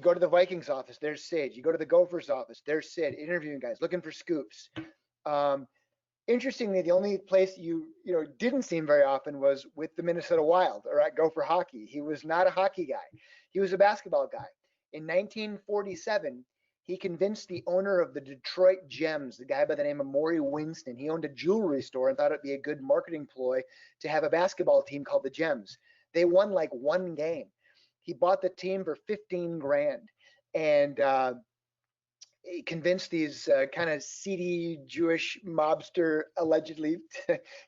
go to the Vikings office, there's Sid. You go to the Gophers office, there's Sid, interviewing guys, looking for scoops. Interestingly, the only place you didn't see him very often was with the Minnesota Wild or at Gopher Hockey. He was not a hockey guy. He was a basketball guy. In 1947, he convinced the owner of the Detroit Gems, the guy by the name of Maury Winston. He owned a jewelry store and thought it'd be a good marketing ploy to have a basketball team called the Gems. They won like one game. He bought the team for 15 grand, and he convinced these kind of seedy Jewish mobster, allegedly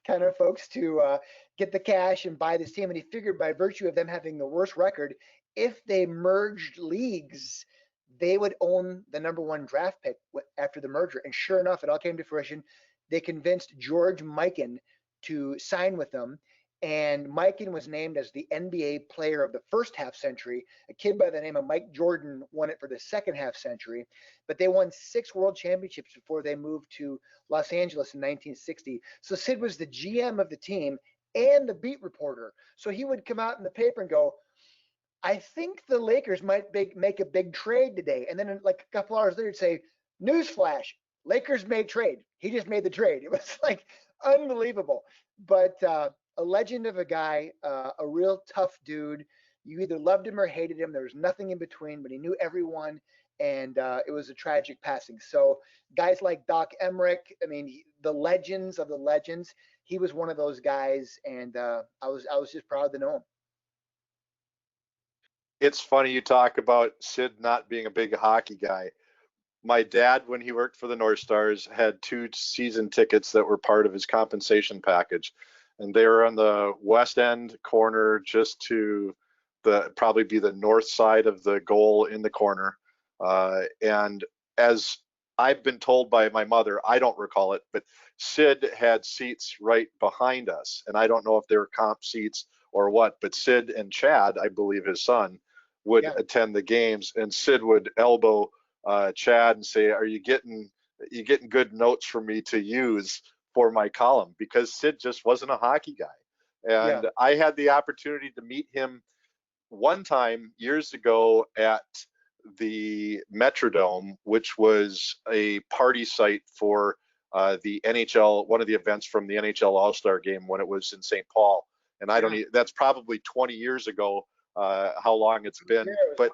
kind of folks to get the cash and buy this team. And he figured by virtue of them having the worst record, if they merged leagues, they would own the #1 draft pick after the merger. And sure enough, it all came to fruition. They convinced George Mikan to sign with them. And Mikan was named as the NBA player of the first half century. A kid by the name of Mike Jordan won it for the second half century. But they won 6 world championships before they moved to Los Angeles in 1960. So Sid was the GM of the team and the beat reporter. So he would come out in the paper and go, I think the Lakers might make a big trade today. And then like a couple hours later, he'd say, newsflash, Lakers made trade. He just made the trade. It was like unbelievable. But a legend of a guy, a real tough dude. You either loved him or hated him. There was nothing in between, but he knew everyone, and it was a tragic passing. So guys like Doc Emmerich, I mean, the legends of the legends, he was one of those guys, and I was just proud to know him. It's funny you talk about Sid not being a big hockey guy. My dad, when he worked for the North Stars, had 2 season tickets that were part of his compensation package. And they were on the west end corner, just to probably be the north side of the goal in the corner. And as I've been told by my mother, I don't recall it, but Sid had seats right behind us. And I don't know if they were comp seats or what, but Sid and Chad, I believe his son, would attend the games, and Sid would elbow Chad and say, "Are you getting good notes for me to use for my column?" Because Sid just wasn't a hockey guy. And I had the opportunity to meet him one time years ago at the Metrodome, which was a party site for the NHL, one of the events from the NHL All-Star game when it was in St. Paul. And I don't that's probably 20 years ago, how long it's been. But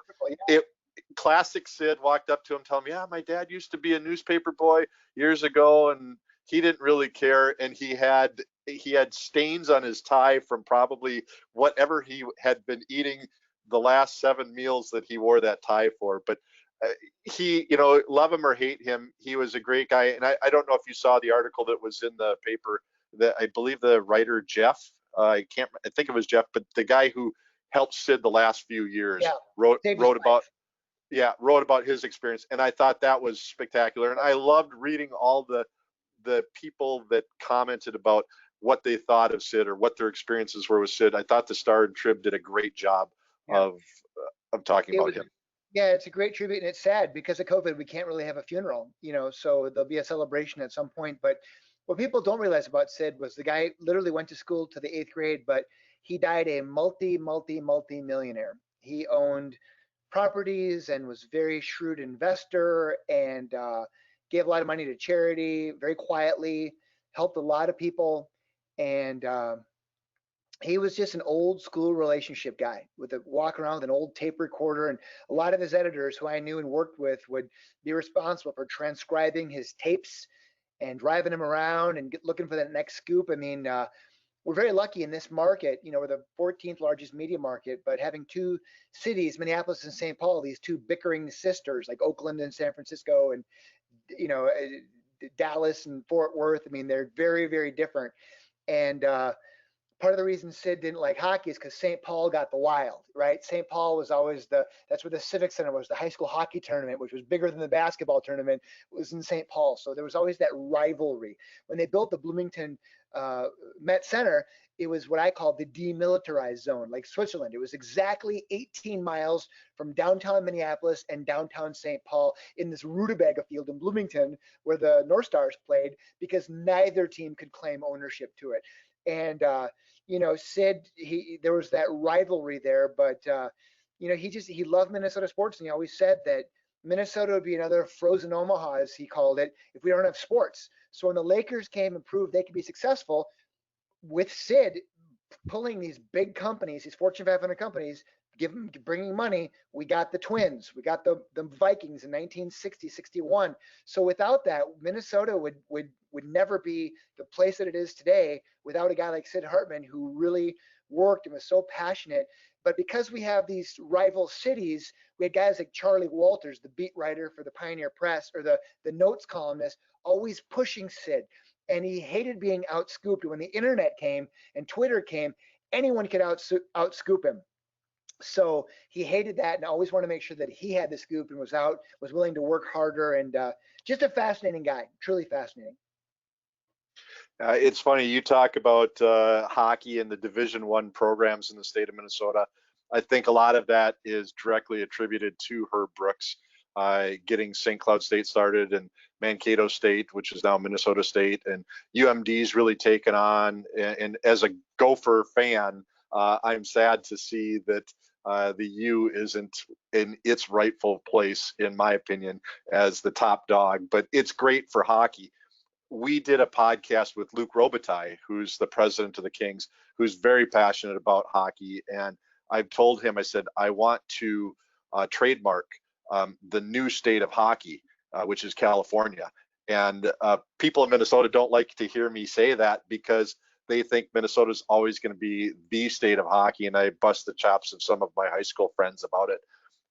classic Sid walked up to him, telling him, "Yeah, my dad used to be a newspaper boy years ago," and he didn't really care. And he had stains on his tie from probably whatever he had been eating the last 7 meals that he wore that tie for. But he, love him or hate him, he was a great guy. And I don't know if you saw the article that was in the paper that I believe the writer Jeff, I think it was Jeff, but the guy who helped Sid the last few years wrote about his experience. And I thought that was spectacular. And I loved reading all the people that commented about what they thought of Sid or what their experiences were with Sid. I thought the Star and Trib did a great job of talking about him. Yeah, it's a great tribute, and it's sad because of COVID, we can't really have a funeral, so there'll be a celebration at some point. But what people don't realize about Sid was the guy literally went to school to the 8th grade, but he died a multi-millionaire. He owned properties and was a very shrewd investor, and gave a lot of money to charity very quietly, helped a lot of people. And he was just an old school relationship guy with a walk around with an old tape recorder. And a lot of his editors who I knew and worked with would be responsible for transcribing his tapes and driving him around and looking for that next scoop. I mean, we're very lucky in this market. We're the 14th largest media market, but having 2 cities, Minneapolis and St. Paul, these 2 bickering sisters like Oakland and San Francisco, and Dallas and Fort Worth. I mean, they're very, very different. And part of the reason Sid didn't like hockey is because St. Paul got the Wild, right? St. Paul was always that's where the Civic Center was. The high school hockey tournament, which was bigger than the basketball tournament, was in St. Paul. So there was always that rivalry. When they built the Bloomington Met Center, it was what I call the demilitarized zone, like Switzerland. It was exactly 18 miles from downtown Minneapolis and downtown St. Paul in this rutabaga field in Bloomington where the North Stars played, because neither team could claim ownership to it. And Sid, there was that rivalry there, but he loved Minnesota sports, and he always said that Minnesota would be another frozen Omaha, as he called it, if we don't have sports. So when the Lakers came and proved they could be successful, with Sid pulling these big companies, these Fortune 500 companies, bringing money, we got the Twins, we got the Vikings in 1960, 61. So without that, Minnesota would never be the place that it is today without a guy like Sid Hartman, who really worked and was so passionate. But because we have these rival cities, we had guys like Charlie Walters, the beat writer for the Pioneer Press, or the notes columnist, always pushing Sid. And he hated being outscooped. When the internet came and Twitter came, anyone could outscoop him. So he hated that and always wanted to make sure that he had the scoop and was willing to work harder, and just a fascinating guy, truly fascinating. It's funny, you talk about hockey and the Division I programs in the state of Minnesota. I think a lot of that is directly attributed to Herb Brooks getting St. Cloud State started, and Mankato State, which is now Minnesota State, and UMD's really taken on. And as a Gopher fan, I'm sad to see that the U isn't in its rightful place, in my opinion, as the top dog. But it's great for hockey. We did a podcast with Luke Robitaille, who's the president of the Kings, who's very passionate about hockey. And I've told him, I said, I want to trademark the new state of hockey, which is California. And people in Minnesota don't like to hear me say that, because they think Minnesota is always going to be the state of hockey. And I bust the chops of some of my high school friends about it.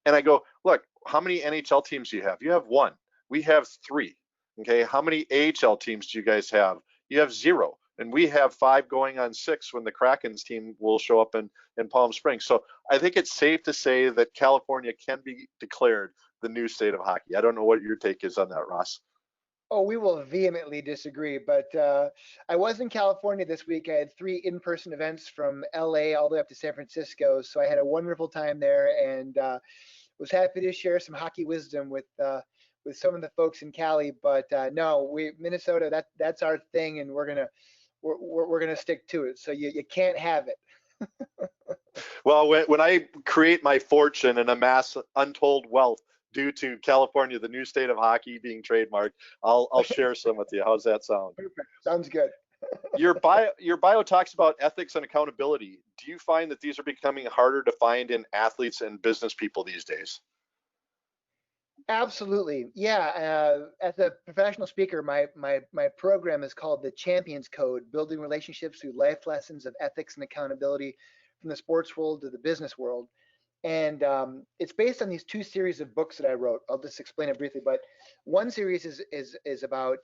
And I go, look, how many NHL teams do you have? You have one. We have three. Okay, how many AHL teams do you guys have? You have 0. And we have 5 going on 6 when the Kraken's team will show up in Palm Springs. So I think it's safe to say that California can be declared the new state of hockey. I don't know what your take is on that, Ross. Oh, we will vehemently disagree, but I was in California this week. I had 3 in-person events from LA all the way up to San Francisco. So I had a wonderful time there, and was happy to share some hockey wisdom with some of the folks in Cali. But no, Minnesota, that's our thing, and we're gonna stick to it. So you can't have it. Well, when I create my fortune and amass untold wealth due to California, the new state of hockey, being trademarked, I'll share some with you. How's that sound? Perfect. Sounds good. Your bio talks about ethics and accountability. Do you find that these are becoming harder to find in athletes and business people these days? Absolutely. Yeah. As a professional speaker, my program is called the Champions Code, Building Relationships Through Life Lessons of Ethics and Accountability from the Sports World to the Business World. And it's based on these 2 series of books that I wrote. I'll just explain it briefly. But one series is about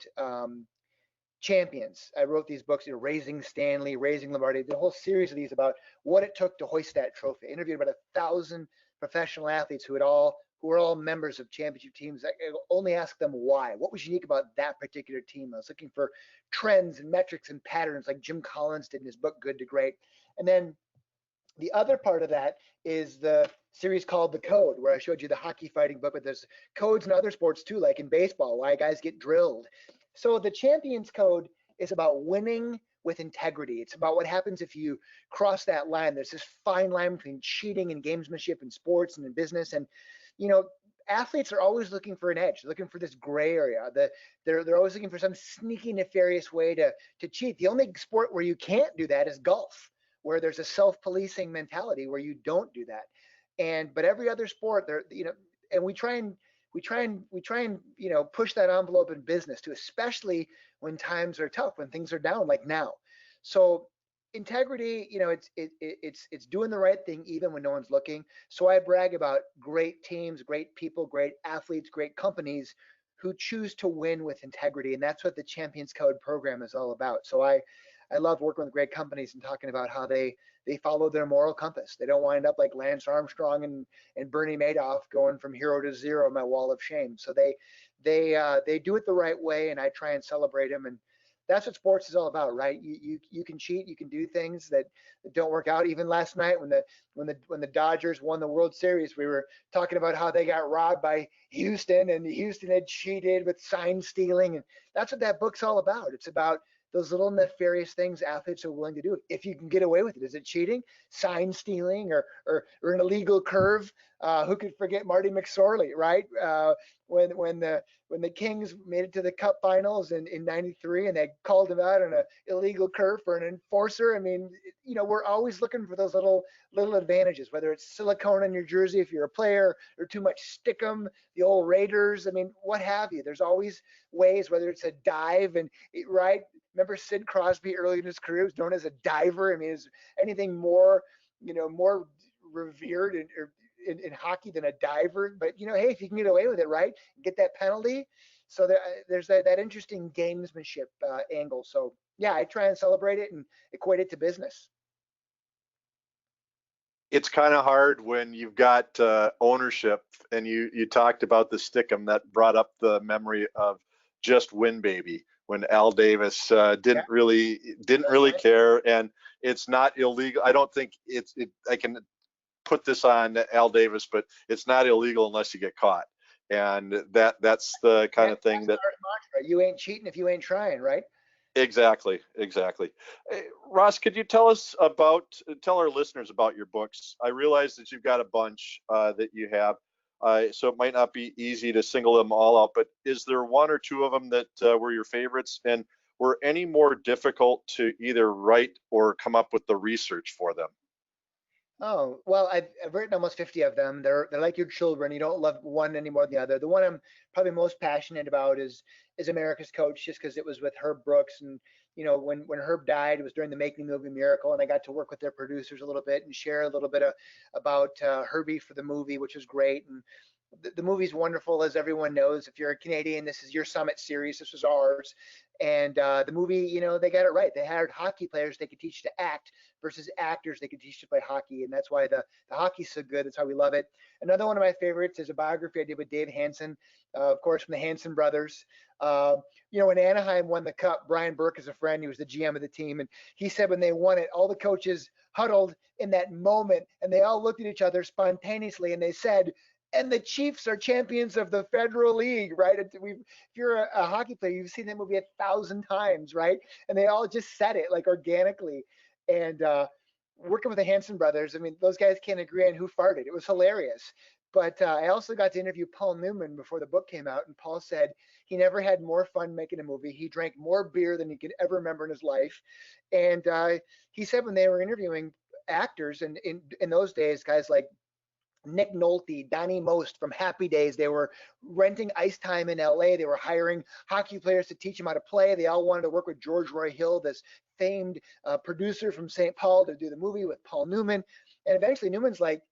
champions. I wrote these books, Raising Stanley, Raising Lombardi, the whole series of these about what it took to hoist that trophy. I interviewed about 1,000 professional athletes who were all members of championship teams. I only asked them why. What was unique about that particular team? I was looking for trends and metrics and patterns, like Jim Collins did in his book Good to Great. And then the other part of that is the series called The Code, where I showed you the hockey fighting book, but there's codes in other sports too, like in baseball, why guys get drilled. So the Champions Code is about winning with integrity. It's about what happens if you cross that line. There's this fine line between cheating and gamesmanship in sports and in business. And, athletes are always looking for an edge. They're looking for this gray area. They're always looking for some sneaky, nefarious way to cheat. The only sport where you can't do that is golf, where there's a self-policing mentality where you don't do that. But every other sport, and we try and push that envelope in business too, especially when times are tough, when things are down, like now. So integrity, it's doing the right thing even when no one's looking. So I brag about great teams, great people, great athletes, great companies who choose to win with integrity, and that's what the Champions Code program is all about. So I love working with great companies and talking about how they follow their moral compass. They don't wind up like Lance Armstrong and Bernie Madoff going from hero to zero, my wall of shame. So they do it the right way, and I try and celebrate them. And that's what sports is all about, right? You can cheat, you can do things that don't work out. Even last night when the Dodgers won the World Series, we were talking about how they got robbed by Houston, and Houston had cheated with sign stealing, and that's what that book's all about. It's about those little nefarious things athletes are willing to do if you can get away with it. Is it cheating, sign stealing, or an illegal curve? Who could forget Marty McSorley, right? When the Kings made it to the Cup Finals in '93, and they called him out on an illegal curve for an enforcer. I mean, we're always looking for those little advantages, whether it's silicone on your jersey if you're a player, or too much stickum, the old Raiders. I mean, what have you? There's always ways, whether it's a dive right. Remember Sid Crosby early in his career was known as a diver. I mean, is anything more more revered in hockey than a diver? But hey, if you can get away with it, right, get that penalty. So there's that interesting gamesmanship angle. So yeah, I try and celebrate it and equate it to business. It's kind of hard when you've got ownership, and you talked about the stickum. That brought up the memory of Just Win Baby, when Al Davis didn't really care. And it's not illegal. I don't think I can put this on Al Davis, but it's not illegal unless you get caught. And that's the kind of thing that you ain't cheating if you ain't trying, right? Exactly. Ross, could you tell our listeners about your books? I realize that you've got a bunch that you have, so it might not be easy to single them all out, but is there one or two of them that were your favorites, and were any more difficult to either write or come up with the research for them? Oh, well, I've written almost 50 of them. They're like your children. You don't love one any more than the other. The one I'm probably most passionate about is America's Coach, just because it was with Herb Brooks. And when Herb died, it was during the making of the movie Miracle, and I got to work with their producers a little bit and share a little bit about Herbie for the movie, which was great. And the movie's wonderful, as everyone knows. If you're a Canadian, this is your Summit series. This was ours. And the movie, they got it right. They hired hockey players they could teach to act versus actors they could teach to play hockey. And that's why the hockey's so good. That's how we love it. Another one of my favorites is a biography I did with Dave Hanson, of course, from the Hanson brothers. When Anaheim won the Cup, Brian Burke is a friend. He was the GM of the team. And he said when they won it, all the coaches huddled in that moment, and they all looked at each other spontaneously, and they said, and the Chiefs are champions of the Federal League, right? If you're a hockey player, you've seen that movie 1,000 times, right? And they all just said it like organically. And working with the Hanson brothers, I mean, those guys can't agree on who farted. It was hilarious. But I also got to interview Paul Newman before the book came out, and Paul said he never had more fun making a movie. He drank more beer than he could ever remember in his life. And he said when they were interviewing actors, and in those days, guys like Nick Nolte, Donnie Most from Happy Days. They were renting ice time in LA. They were hiring hockey players to teach them how to play. They all wanted to work with George Roy Hill, this famed producer from St. Paul, to do the movie with Paul Newman. And eventually Newman's like,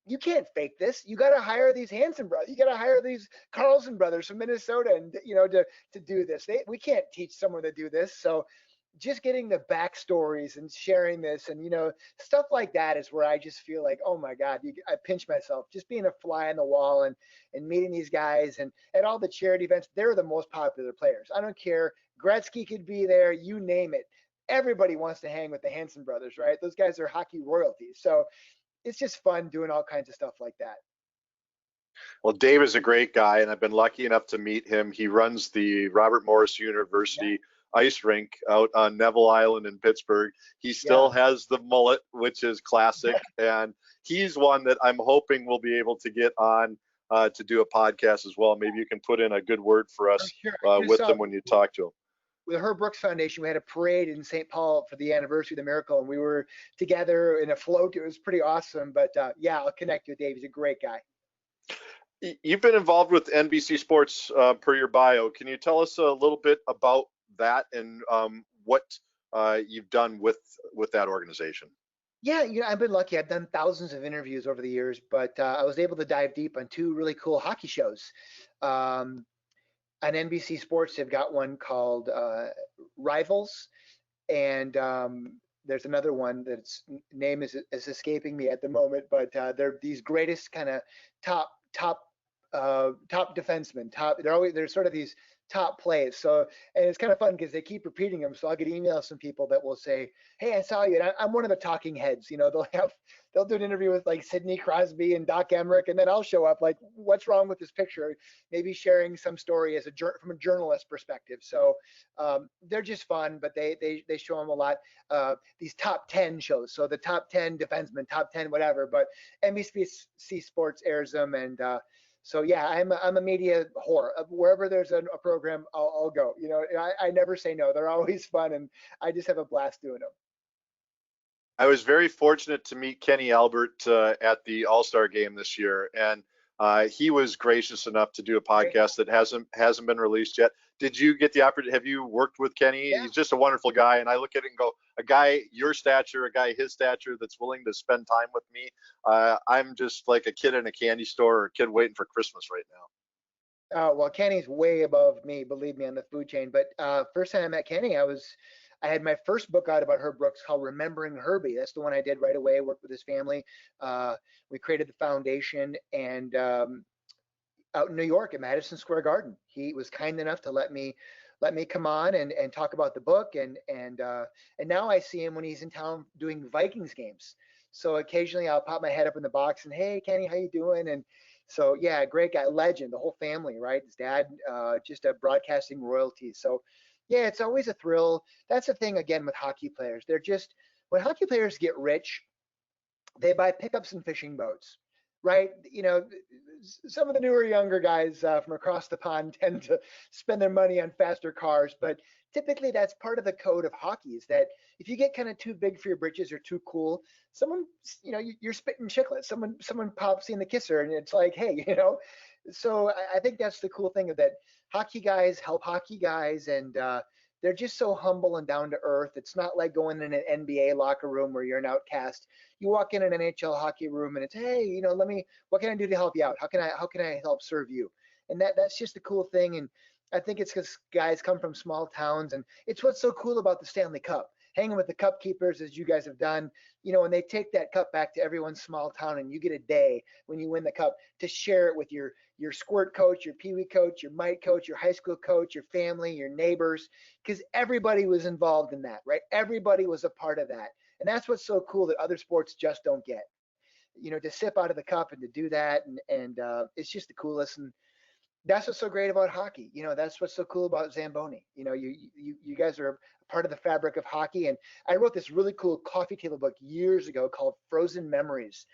you can't fake this. You got to hire these Hanson brothers. You got to hire these Carlson brothers from Minnesota, and to do this. We can't teach someone to do this. So just getting the backstories and sharing this, and stuff like that is where I just feel like, oh my God, I pinch myself just being a fly on the wall and meeting these guys. And at all the charity events, they're the most popular players. I don't care. Gretzky could be there, you name it. Everybody wants to hang with the Hanson brothers, right? Those guys are hockey royalties. So it's just fun doing all kinds of stuff like that. Well, Dave is a great guy, and I've been lucky enough to meet him. He runs the Robert Morris University ice rink out on Neville Island in Pittsburgh. He still has the mullet, which is classic, and he's one that I'm hoping we'll be able to get on to do a podcast as well. Maybe you can put in a good word for us with them when you talk to him. With the Herb Brooks Foundation, we had a parade in St. Paul for the anniversary of the Miracle, and we were together in a float. It was pretty awesome. But I'll connect you with Dave. He's a great guy. You've been involved with NBC Sports per your bio. Can you tell us a little bit about that and what you've done with that organization? Yeah, I've been lucky. I've done thousands of interviews over the years, but I was able to dive deep on two really cool hockey shows. On NBC Sports, they've got one called Rivals, and there's another one that's name is escaping me at the moment, but they're these greatest kind of top defensemen. They're sort of these top plays. So, and it's kind of fun because they keep repeating them. So I'll get emails from people that will say, "Hey, I saw you." And I'm one of the talking heads. They'll do an interview with like Sidney Crosby and Doc Emmerich, and then I'll show up like, "What's wrong with this picture?" Maybe sharing some story as from a journalist perspective. So they're just fun, but they show them a lot. These top 10 shows. So the top 10 defensemen, top 10 whatever. But NBC Sports airs them, and so yeah, I'm a media whore. Wherever there's a program, I'll go. I never say no. They're always fun, and I just have a blast doing them. I was very fortunate to meet Kenny Albert at the All-Star game this year, and he was gracious enough to do a podcast that hasn't been released yet. Did you get the opportunity? Have you worked with Kenny? Yeah. He's just a wonderful guy, and I look at it and go, a guy your stature, a guy his stature that's willing to spend time with me. I'm just like a kid in a candy store or a kid waiting for Christmas right now. Well, Kenny's way above me, believe me, on the food chain. But first time I met Kenny, I had my first book out about Herb Brooks called Remembering Herbie. That's the one I did right away. Worked with his family. We created the foundation, and out in New York at Madison Square Garden, he was kind enough to let me come on and talk about the book. And now I see him when he's in town doing Vikings games. So occasionally I'll pop my head up in the box and, "Hey, Kenny, how you doing?" And so yeah, great guy, legend, the whole family, right? His dad, just a broadcasting royalty. So yeah, it's always a thrill. That's the thing again with hockey players. When hockey players get rich, they buy pickups and fishing boats, right? Some of the newer, younger guys from across the pond tend to spend their money on faster cars, but typically that's part of the code of hockey is that if you get kind of too big for your britches or too cool, someone, you're spitting chiclets. Someone pops you in the kisser, and it's like, hey, So I think that's the cool thing of that. Hockey guys help hockey guys, and they're just so humble and down to earth. It's not like going in an NBA locker room where you're an outcast. You walk in an NHL hockey room and it's, "Hey, what can I do to help you out? How can I help serve you?" And that's just the cool thing. And I think it's because guys come from small towns, and it's what's so cool about the Stanley Cup. Hanging with the cup keepers, as you guys have done, when they take that cup back to everyone's small town, and you get a day when you win the cup to share it with your squirt coach, your peewee coach, your mite coach, your high school coach, your family, your neighbors, because everybody was involved in that, right? Everybody was a part of that. And that's what's so cool that other sports just don't get. To sip out of the cup and to do that, and it's just the coolest. And that's what's so great about hockey. That's what's so cool about Zamboni. You guys are a part of the fabric of hockey. And I wrote this really cool coffee table book years ago called Frozen Memories,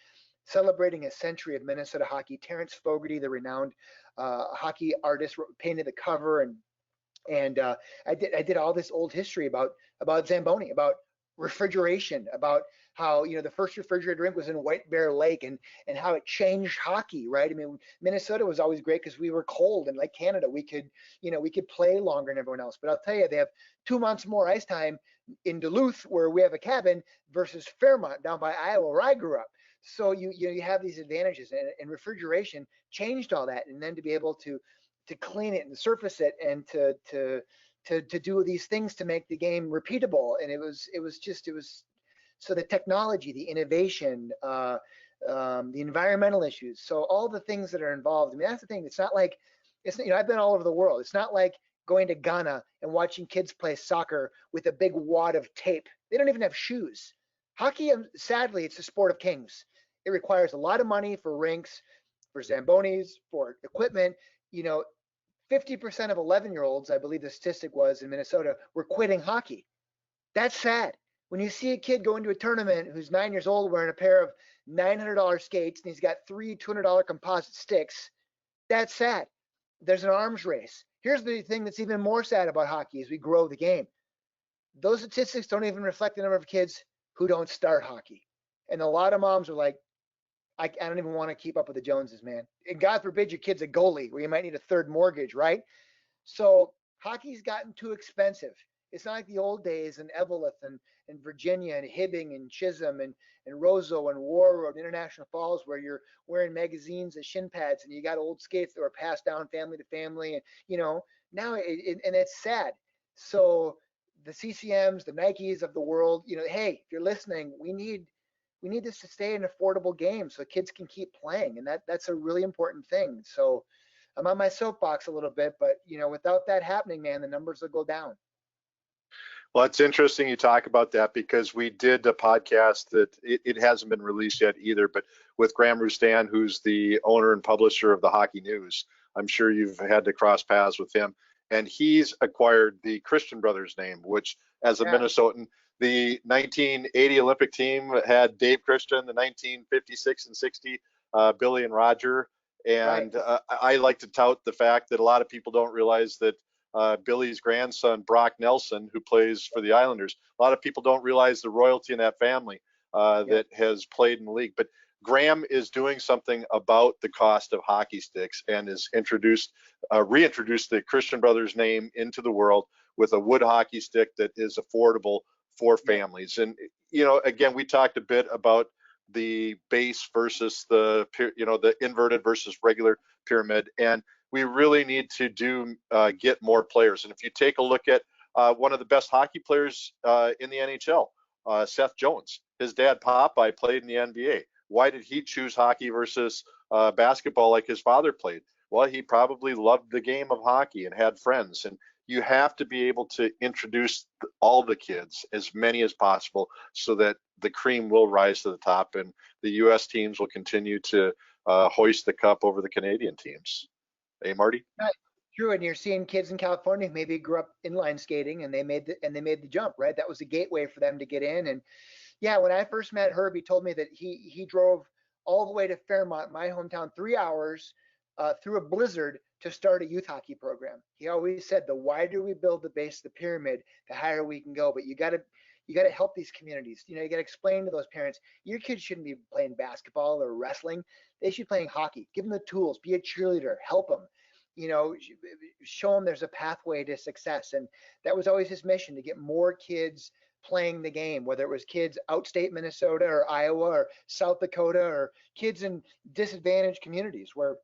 celebrating a century of Minnesota hockey. Terrence Fogarty, the renowned hockey artist, painted the cover, and I did all this old history about Zamboni, about refrigeration, about how the first refrigerated drink was in White Bear Lake, and how it changed hockey, right? I mean, Minnesota was always great because we were cold, and like Canada, we could play longer than everyone else. But I'll tell you, they have 2 months more ice time in Duluth, where we have a cabin, versus Fairmont down by Iowa, where I grew up. So you have these advantages, and refrigeration changed all that. And then to be able to clean it and surface it, and to do these things to make the game repeatable. And it was so the technology, the innovation, the environmental issues, so all the things that are involved. I mean, that's the thing. It's not like I've been all over the world. It's not like going to Ghana and watching kids play soccer with a big wad of tape. They don't even have shoes. Hockey, sadly, it's a sport of kings. It requires a lot of money for rinks, for Zambonis, for equipment. 50% of 11-year-olds, I believe the statistic was in Minnesota, were quitting hockey. That's sad. When you see a kid go into a tournament who's 9 years old wearing a pair of $900 skates and he's got 3 $200 composite sticks, that's sad. There's an arms race. Here's the thing that's even more sad about hockey as we grow the game. Those statistics don't even reflect the number of kids who don't start hockey. And a lot of moms are like, I don't even want to keep up with the Joneses, man. And God forbid your kid's a goalie where you might need a third mortgage, right? So hockey's gotten too expensive. It's not like the old days in Eveleth and Virginia and Hibbing and Chisholm and Roseau and War Road, International Falls, where you're wearing magazines as shin pads and you got old skates that were passed down family to family. And, now and it's sad. So the CCMs, the Nikes of the world, hey, if you're listening, we need this to stay an affordable game so kids can keep playing. And that's a really important thing. So I'm on my soapbox a little bit, but without that happening, man, the numbers will go down. Well, it's interesting you talk about that because we did a podcast that it hasn't been released yet either, but with Graham Roustan, who's the owner and publisher of the Hockey News. I'm sure you've had to cross paths with him. And he's acquired the Christian Brothers name, which as a Minnesotan, the 1980 Olympic team had Dave Christian, the 1956 and 60, Billy and Roger. And I like to tout the fact that a lot of people don't realize that Billy's grandson, Brock Nelson, who plays for the Islanders. A lot of people don't realize the royalty in that family that has played in the league. But Graham is doing something about the cost of hockey sticks and has reintroduced the Christian Brothers name into the world with a wood hockey stick that is affordable for families. And, again, we talked a bit about the base versus the inverted versus regular pyramid. And we really need to get more players. And if you take a look at one of the best hockey players in the NHL, Seth Jones, his dad Popeye played in the NBA. Why did he choose hockey versus basketball like his father played? Well, he probably loved the game of hockey and had friends. And you have to be able to introduce all the kids, as many as possible, so that the cream will rise to the top and the U.S. teams will continue to hoist the cup over the Canadian teams. Hey, Marty? True, and you're seeing kids in California who maybe grew up inline skating and they made the jump, right? That was a gateway for them to get in. And yeah, when I first met Herb, he told me that he drove all the way to Fairmont, my hometown, 3 hours through a blizzard to start a youth hockey program. He always said, the wider we build the base of the pyramid, the higher we can go. But you got to help these communities. You got to explain to those parents, your kids shouldn't be playing basketball or wrestling. They should be playing hockey. Give them the tools. Be a cheerleader. Help them. Show them there's a pathway to success. And that was always his mission, to get more kids playing the game, whether it was kids outstate Minnesota or Iowa or South Dakota or kids in disadvantaged communities where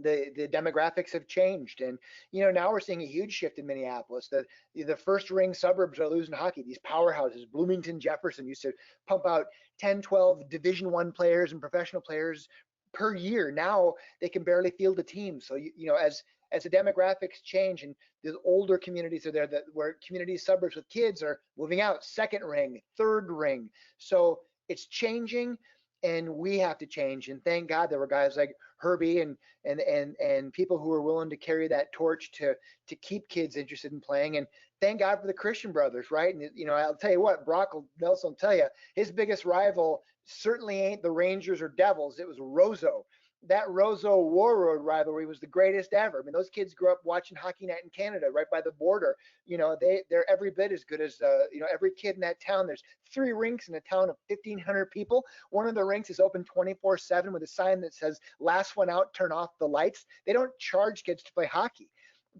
the demographics have changed. And now we're seeing a huge shift in Minneapolis. The first ring suburbs are losing hockey. These powerhouses, Bloomington, Jefferson, used to pump out 10, 12 Division I players and professional players per year. Now they can barely field a team. So as the demographics change and the older communities are there, where community suburbs with kids are moving out, second ring, third ring. So it's changing, and we have to change. And thank God there were guys like Herbie and people who are willing to carry that torch to keep kids interested in playing. And thank God for the Christian Brothers, right? And I'll tell you what, Brock Nelson will tell you, his biggest rival certainly ain't the Rangers or Devils. It was Roseau. That Roseau War Road rivalry was the greatest ever. I mean, those kids grew up watching Hockey Night in Canada, right by the border. They're every bit as good as every kid in that town. There's 3 rinks in a town of 1,500 people. One of the rinks is open 24/7 with a sign that says "Last one out, turn off the lights." They don't charge kids to play hockey.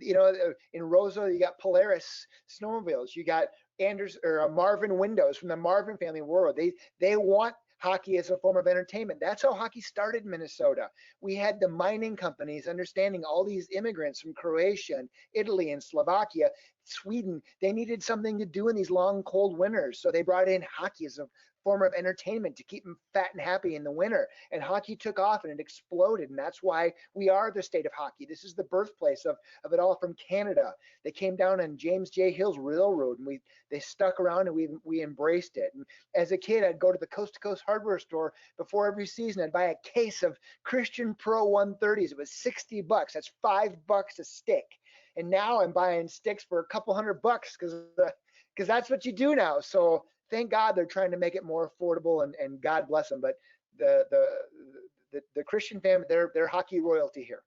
In Roseau, you got Polaris snowmobiles. You got Marvin Windows from the Marvin family world. They want hockey as a form of entertainment. That's how hockey started in Minnesota. We had the mining companies understanding all these immigrants from Croatia and Italy and Slovakia, Sweden. They needed something to do in these long, cold winters. So they brought in hockey as a form of entertainment to keep them fat and happy in the winter. And hockey took off and it exploded. And that's why we are the state of hockey. This is the birthplace of it all from Canada. They came down on James J. Hill's Railroad, and they stuck around, and we embraced it. And as a kid, I'd go to the Coast to Coast hardware store before every season. I'd buy a case of Christian Pro 130s. It was $60. That's $5 a stick. And now I'm buying sticks for a couple $100 because that's what you do now. So thank God they're trying to make it more affordable, and God bless them. But the Christian family, they're hockey royalty here.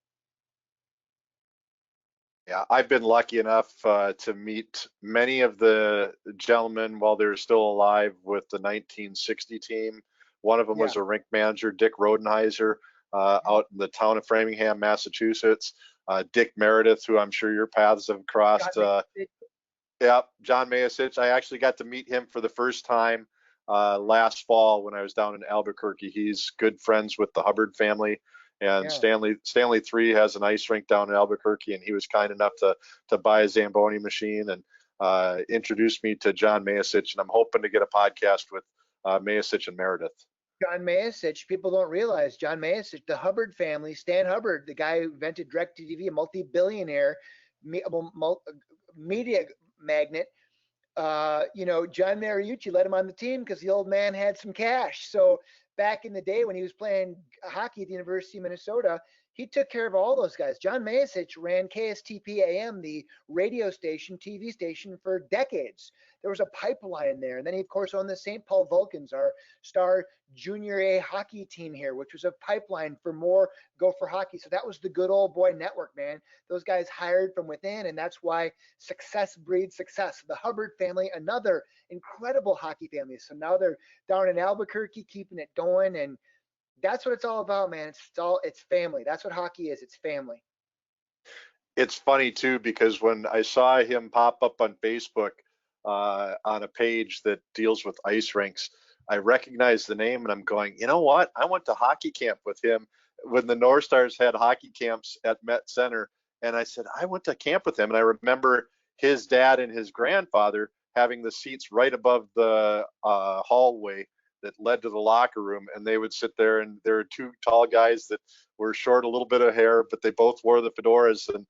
Yeah, I've been lucky enough to meet many of the gentlemen while they're still alive with the 1960 team. One of them was a rink manager, Dick Rodenheiser, out in the town of Framingham, Massachusetts. Dick Meredith, who I'm sure your paths have crossed. John Mayasich. I actually got to meet him for the first time last fall when I was down in Albuquerque. He's good friends with the Hubbard family. And Stanley 3 has an ice rink down in Albuquerque, and he was kind enough to buy a Zamboni machine and introduce me to John Mayasich. And I'm hoping to get a podcast with Mayasich and Meredith. John Mayasich, people don't realize John Mayasich, the Hubbard family, Stan Hubbard, the guy who invented DirecTV, a multi-billionaire media magnate. John Mariucci let him on the team because the old man had some cash. So back in the day when he was playing hockey at the University of Minnesota, he took care of all those guys. John Mayasich ran KSTP AM, the radio station, TV station, for decades. There was a pipeline there. And then he, of course, owned the St. Paul Vulcans, our star junior A hockey team here, which was a pipeline for more Gopher hockey. So that was the good old boy network, man. Those guys hired from within, and that's why success breeds success. The Hubbard family, another incredible hockey family. So now they're down in Albuquerque, keeping it going, and that's what it's all about, man. It's family. That's what hockey is. It's family. It's funny too, because when I saw him pop up on Facebook on a page that deals with ice rinks, I recognized the name and I'm going, you know what? I went to hockey camp with him when the North Stars had hockey camps at Met Center. And I said, I went to camp with him. And I remember his dad and his grandfather having the seats right above the hallway that led to the locker room, and they would sit there, and there were two tall guys that were short, a little bit of hair, but they both wore the fedoras, and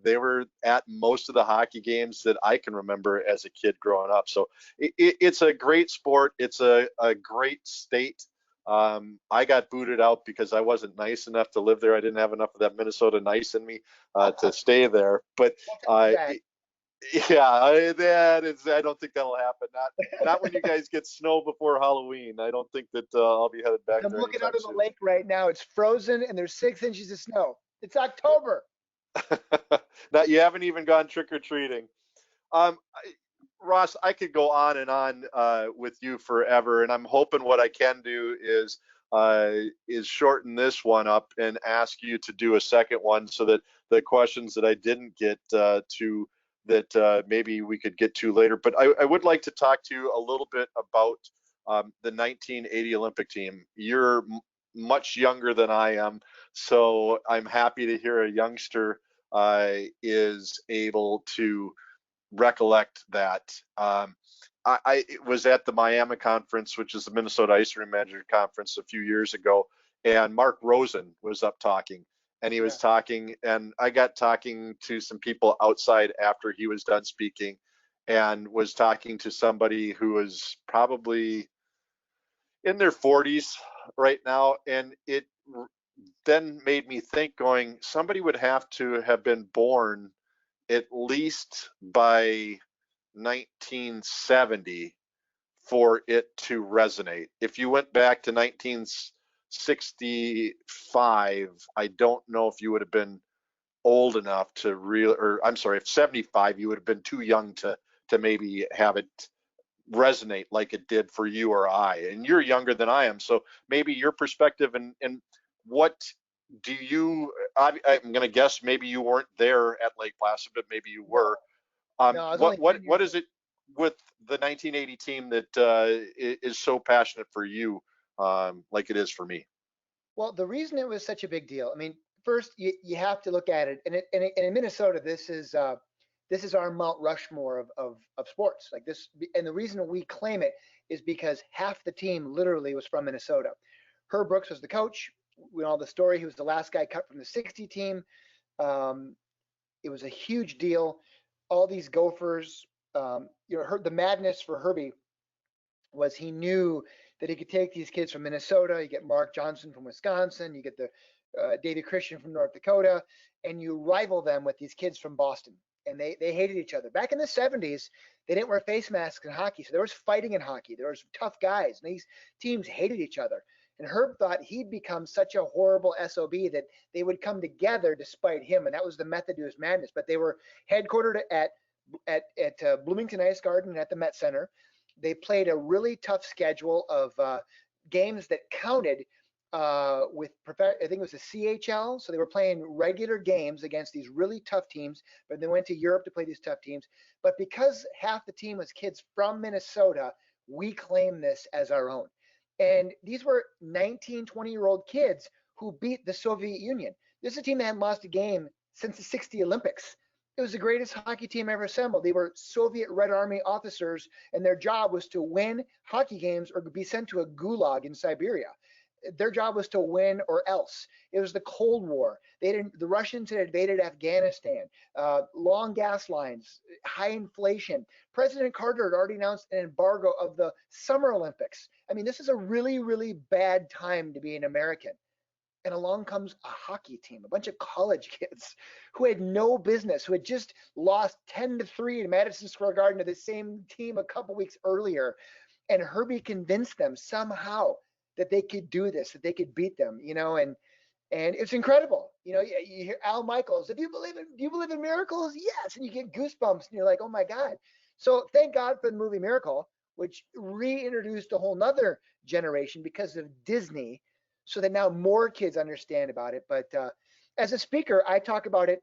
they were at most of the hockey games that I can remember as a kid growing up. So it's a great sport. It's a great state. I got booted out because I wasn't nice enough to live there. I didn't have enough of that Minnesota nice in me to stay there. But yeah, I don't think that'll happen. Not when you guys get snow before Halloween. I don't think that I'll be headed back I'm there. looking out of the soon. lake right now. It's frozen and there's 6 inches of snow. It's October. Now, you haven't even gone trick or treating. Ross, I could go on and on with you forever, and I'm hoping what I can do is shorten this one up and ask you to do a second one, so that the questions that I didn't get to that maybe we could get to later. But I would like to talk to you a little bit about the 1980 Olympic team. You're much younger than I am, so I'm happy to hear a youngster is able to recollect that. I was at the Miami conference, which is the Minnesota Ice Rink Manager Conference, a few years ago, and Mark Rosen was up talking. And he was talking, and I got talking to some people outside after he was done speaking, and was talking to somebody who was probably in their 40s right now. And it then made me think, going, somebody would have to have been born at least by 1970 for it to resonate. If you went back to 1965, I don't know if you would have been old enough to if 75, you would have been too young to maybe have it resonate like it did for you or I. And you're younger than I am, so maybe your perspective and what do you? I'm going to guess maybe you weren't there at Lake Placid, but maybe you were. No, What is it with the 1980 team that is so passionate for you, like it is for me? Well, the reason it was such a big deal, I mean, first you have to look at it, and in Minnesota, this is our Mount Rushmore of sports, like this. And the reason we claim it is because half the team literally was from Minnesota. Herb Brooks was the coach. We know the story. He was the last guy cut from the 60 team. It was a huge deal. All these Gophers, the madness for Herbie was he knew that he could take these kids from Minnesota. You get Mark Johnson from Wisconsin. You get the David Christian from North Dakota, and you rival them with these kids from Boston. And they hated each other. Back in the 70s, they didn't wear face masks in hockey, so there was fighting in hockey. There was tough guys, and these teams hated each other. And Herb thought he'd become such a horrible SOB that they would come together despite him, and that was the method to his madness. But they were headquartered at Bloomington Ice Garden at the Met Center. They played a really tough schedule of games that counted I think it was the CHL. So they were playing regular games against these really tough teams, but they went to Europe to play these tough teams. But because half the team was kids from Minnesota, we claim this as our own. And these were 19, 20-year-old kids who beat the Soviet Union. This is a team that hadn't lost a game since the 60 Olympics. It was the greatest hockey team ever assembled. They were Soviet Red Army officers, and their job was to win hockey games or be sent to a gulag in Siberia. Their job was to win or else. It was the Cold War. The Russians had invaded Afghanistan. Long gas lines, high inflation. President Carter had already announced an embargo of the Summer Olympics. I mean, this is a really, really bad time to be an American. And along comes a hockey team, a bunch of college kids who had no business, who had just lost 10-3 in Madison Square Garden to the same team a couple weeks earlier. And Herbie convinced them somehow that they could do this, that they could beat them, and it's incredible. You hear Al Michaels, do you believe in miracles? Yes. And you get goosebumps and you're like, oh my God. So thank God for the movie Miracle, which reintroduced a whole nother generation because of Disney, so that now more kids understand about it. But as a speaker, I talk about it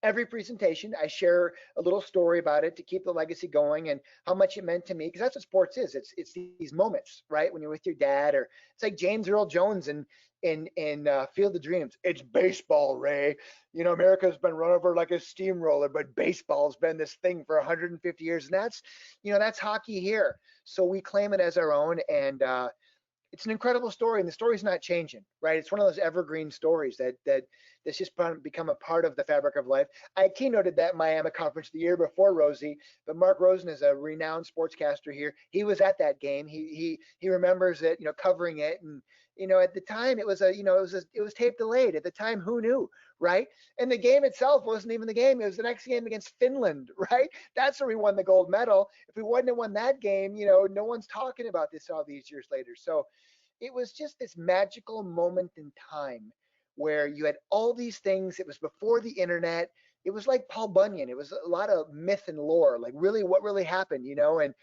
every presentation. I share a little story about it to keep the legacy going and how much it meant to me, because that's what sports is. It's these moments, right? When you're with your dad, or it's like James Earl Jones in Field of Dreams. It's baseball, Ray. America's been run over like a steamroller, but baseball's been this thing for 150 years, and that's hockey here. So we claim it as our own, and it's an incredible story, and the story's not changing, right? It's one of those evergreen stories that's just become a part of the fabric of life. I keynoted that Miami conference the year before, Rosie, but Mark Rosen is a renowned sportscaster here. He was at that game. He remembers it, covering it, and at the time it was tape delayed. At the time, who knew, right? And the game itself wasn't even the game. It was the next game against Finland, right? That's where we won the gold medal. If we wouldn't have won that game, no one's talking about this all these years later. So it was just this magical moment in time where you had all these things. It was before the internet. It was like Paul Bunyan. It was a lot of myth and lore, like really what really happened, And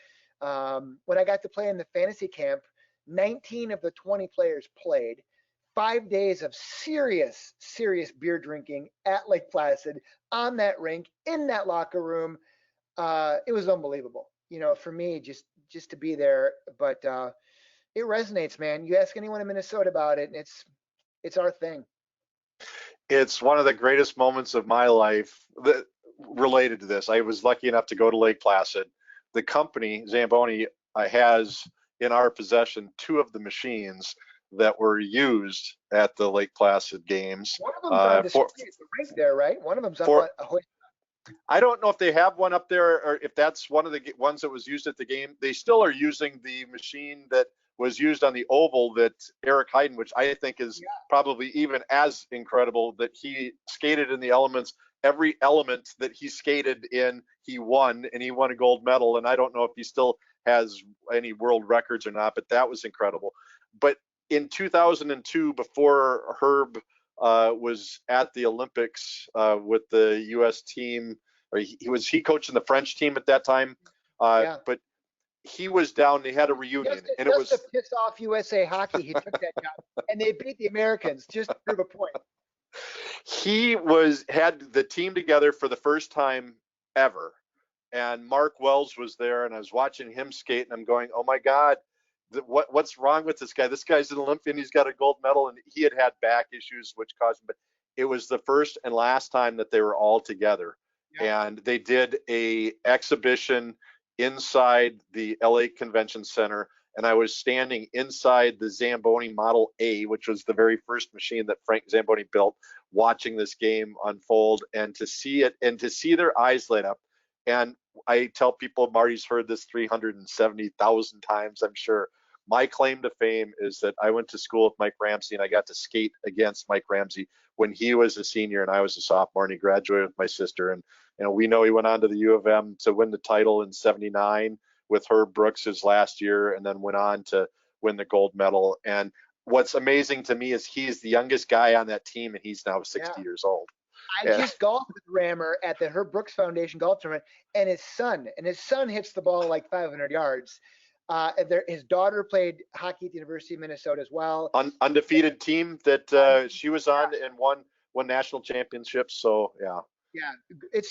when I got to play in the fantasy camp, 19 of the 20 players played. 5 days of serious beer drinking at Lake Placid, on that rink, in that locker room. It was unbelievable, for me, just to be there. But it resonates, man. You ask anyone in Minnesota about it, and it's our thing. It's one of the greatest moments of my life that related to this. I was lucky enough to go to Lake Placid. The company, Zamboni, has in our possession 2 of the machines that were used at the Lake Placid games. One of them's on display at the rink there, right? One of them's up on a hoist. I don't know if they have one up there or if that's one of the ones that was used at the game. They still are using the machine that was used on the oval that Eric Heiden, which I think is probably even as incredible, that he skated in the elements. Every element that he skated in, he won, and he won a gold medal. And I don't know if he still has any world records or not, but that was incredible. But in 2002, before Herb was at the Olympics with the U.S. team, or he coaching the French team at that time, but he was down. They had a reunion, and it was to piss off USA Hockey. He took that job, and they beat the Americans just to prove a point. He had the team together for the first time ever, and Mark Wells was there, and I was watching him skate, and I'm going, oh my God, what's wrong with this guy? This guy's an Olympian. He's got a gold medal, and he had back issues, which caused him. But it was the first and last time that they were all together, and they did a exhibition inside the LA Convention Center, and I was standing inside the Zamboni Model A, which was the very first machine that Frank Zamboni built, watching this game unfold, and to see it and to see their eyes light up. And I tell people, Marty's heard this 370,000 times, I'm sure. My claim to fame is that I went to school with Mike Ramsey, and I got to skate against Mike Ramsey when he was a senior and I was a sophomore, and he graduated with my sister. And we know he went on to the U of M to win the title in '79 with Herb Brooks his last year, and then went on to win the gold medal. And what's amazing to me is he's the youngest guy on that team, and he's now 60 years old. I just golfed with Rammer at the Herb Brooks Foundation golf tournament, and his son hits the ball like 500 yards. His daughter played hockey at the University of Minnesota as well. Undefeated team that she was on and won national championships. So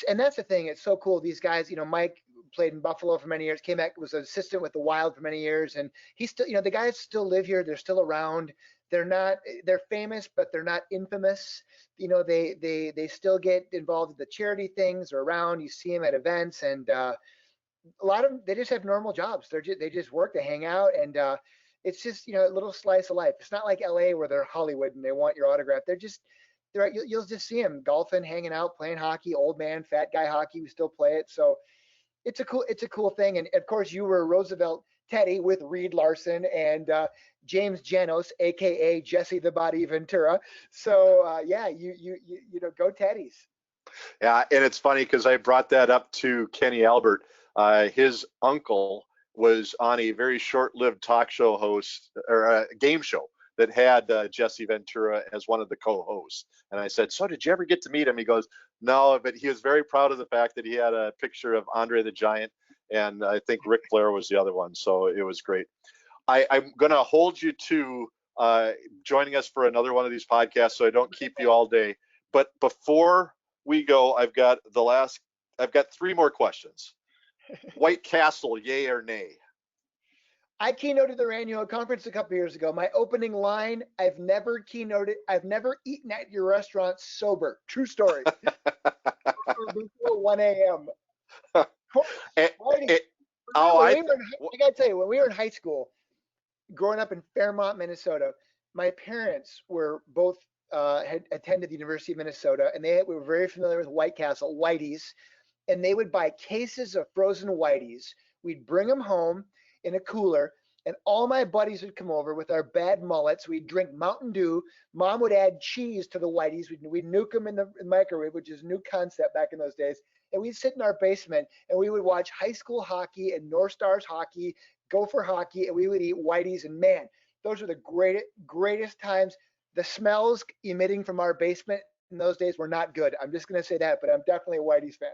and that's the thing. It's so cool. These guys, Mike played in Buffalo for many years, came back, was an assistant with the Wild for many years, and he's still, the guys still live here. They're still around. they're famous, but they're not infamous. You know, they still get involved in the charity things or around. You see them at events, and a lot of them, they just have normal jobs. They just work, they hang out, and it's just, you know, a little slice of life. It's not like LA where they're Hollywood and they want your autograph. You'll just see them golfing, hanging out, playing hockey, old man, fat guy hockey. We still play it, so it's a cool thing. And of course, you were Roosevelt Teddy with Reed Larson and James Janos, aka Jesse the Body Ventura. So yeah, you know, go Teddies. Yeah, and it's funny because I brought that up to Kenny Albert. His uncle was on a very short-lived talk show host or a game show that had Jesse Ventura as one of the co-hosts. And I said, "So did you ever get to meet him?" He goes, "No," but he was very proud of the fact that he had a picture of Andre the Giant, and I think Ric Flair was the other one. So it was great. I'm going to hold you to joining us for another one of these podcasts, so I don't keep you all day. But before we go, I've got three more questions. White Castle, yay or nay? I keynoted their annual conference a couple years ago. My opening line: I've never eaten at your restaurant sober. True story. Before 1 a.m. I gotta tell you, when we were in high school, growing up in Fairmont, Minnesota, my parents were both had attended the University of Minnesota, and we were very familiar with White Castle, Whiteys, and they would buy cases of frozen Whiteys. We'd bring them home in a cooler, and all my buddies would come over with our bad mullets. We'd drink Mountain Dew. Mom would add cheese to the Whiteys. We'd nuke them in the microwave, which is a new concept back in those days. And we'd sit in our basement, and we would watch high school hockey and North Stars hockey, Gopher hockey, and we would eat Whiteys. And man, those were the greatest times. The smells emitting from our basement in those days were not good. I'm just going to say that, but I'm definitely a Whiteys fan.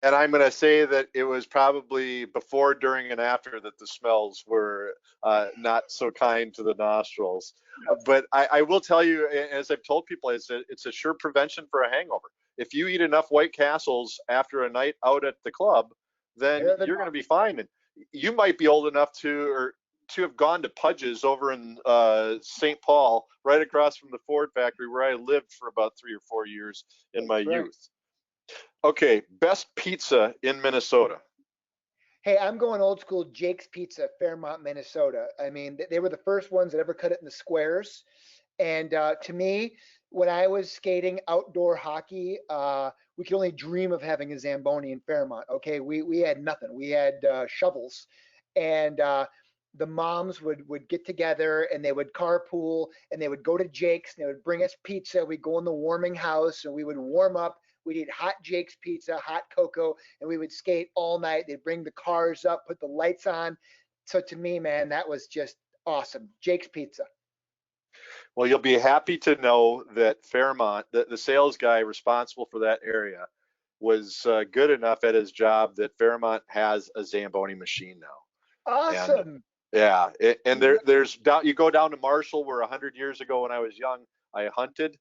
And I'm going to say that it was probably before, during, and after that the smells were not so kind to the nostrils. But I will tell you, as I've told people, it's a sure prevention for a hangover. If you eat enough White Castles after a night out at the club, then you're going to be fine. And you might be old enough to have gone to Pudge's over in St. Paul, right across from the Ford factory, where I lived for about 3 or 4 years in my youth. Okay, best pizza in Minnesota. Hey, I'm going old school. Jake's Pizza, Fairmont, Minnesota. I mean, they were the first ones that ever cut it in the squares. And to me, when I was skating outdoor hockey, we could only dream of having a Zamboni in Fairmont. Okay, we had nothing. We had shovels, and the moms would get together and they would carpool and they would go to Jake's and they would bring us pizza. We'd go in the warming house and we would warm up. We'd eat hot Jake's Pizza, hot cocoa, and we would skate all night. They'd bring the cars up, put the lights on. So to me, man, that was just awesome. Jake's Pizza. Well, you'll be happy to know that Fairmont, the sales guy responsible for that area, was good enough at his job that Fairmont has a Zamboni machine now. Awesome. And, yeah, there's you go down to Marshall, where 100 years ago when I was young, I hunted,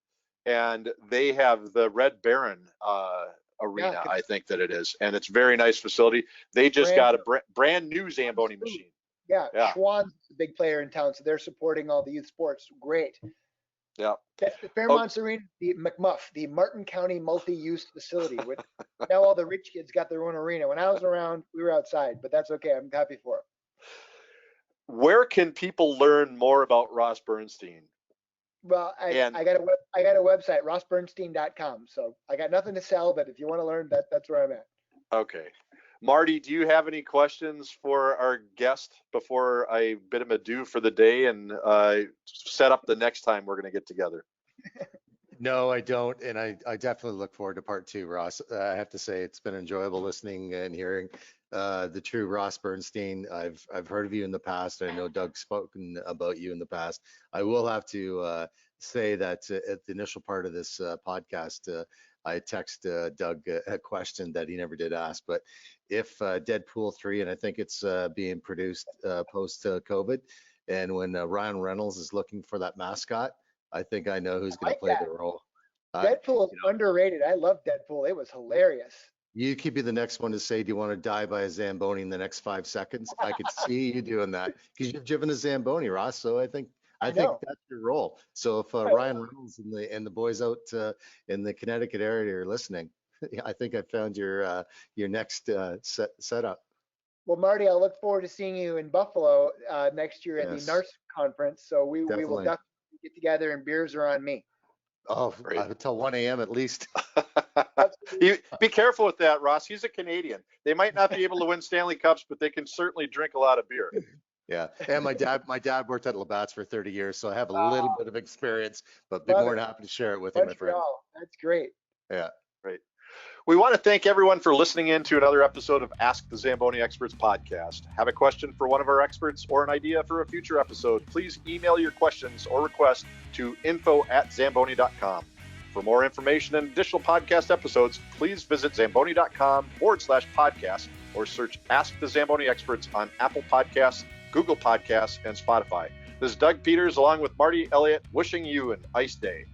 and they have the Red Baron arena, I think that it is, and it's a very nice facility. They just got a brand new Zamboni machine. Yeah, Schwann's a big player in town, so they're supporting all the youth sports. Great. Yeah. That's the Fairmont's arena, the McMuff, the Martin County multi-use facility. Now all the rich kids got their own arena. When I was around, we were outside, but that's okay. I'm happy for it. Where can people learn more about Ross Bernstein? Well, I got a website, rossbernstein.com. So I got nothing to sell, but if you want to learn, that's where I'm at. Okay. Marty, do you have any questions for our guest before I bid him adieu for the day and set up the next time we're going to get together? No, I don't. And I definitely look forward to part 2, Ross. I have to say it's been enjoyable listening and hearing the true Ross Bernstein. I've heard of you in the past. I know Doug's spoken about you in the past. I will have to say that at the initial part of this podcast, I text Doug a question that he never did ask, but if Deadpool 3, and I think it's being produced post COVID, and when Ryan Reynolds is looking for that mascot, I think I know who's going to play the role. Deadpool is underrated. I love Deadpool. It was hilarious. You could be the next one to say, do you want to die by a Zamboni in the next 5 seconds? I could see you doing that because you've driven a Zamboni, Ross. So I think know. that's your role. So if Ryan Reynolds and the boys out in the Connecticut area are listening, I think I found your next setup. Well, Marty, I look forward to seeing you in Buffalo next year at the Yes. NARS conference. So we will Definitely. definitely get together, and beers are on me. Oh, Great. until 1 a.m. at least. Be careful with that, Ross. He's a Canadian. They might not be able to win Stanley Cups, but they can certainly drink a lot of beer. Yeah, and my dad worked at Labatt's for 30 years, so I have a little bit of experience, but be Love more it. than happy to share it with you, my friend. Montreal. That's great. Yeah. Great. We want to thank everyone for listening in to another episode of Ask the Zamboni Experts podcast. Have a question for one of our experts or an idea for a future episode, please email your questions or request to info@zamboni.com. For more information and additional podcast episodes, please visit zamboni.com/podcast or search Ask the Zamboni Experts on Apple Podcasts, Google Podcasts, and Spotify. This is Doug Peters along with Marty Elliott wishing you an ice day.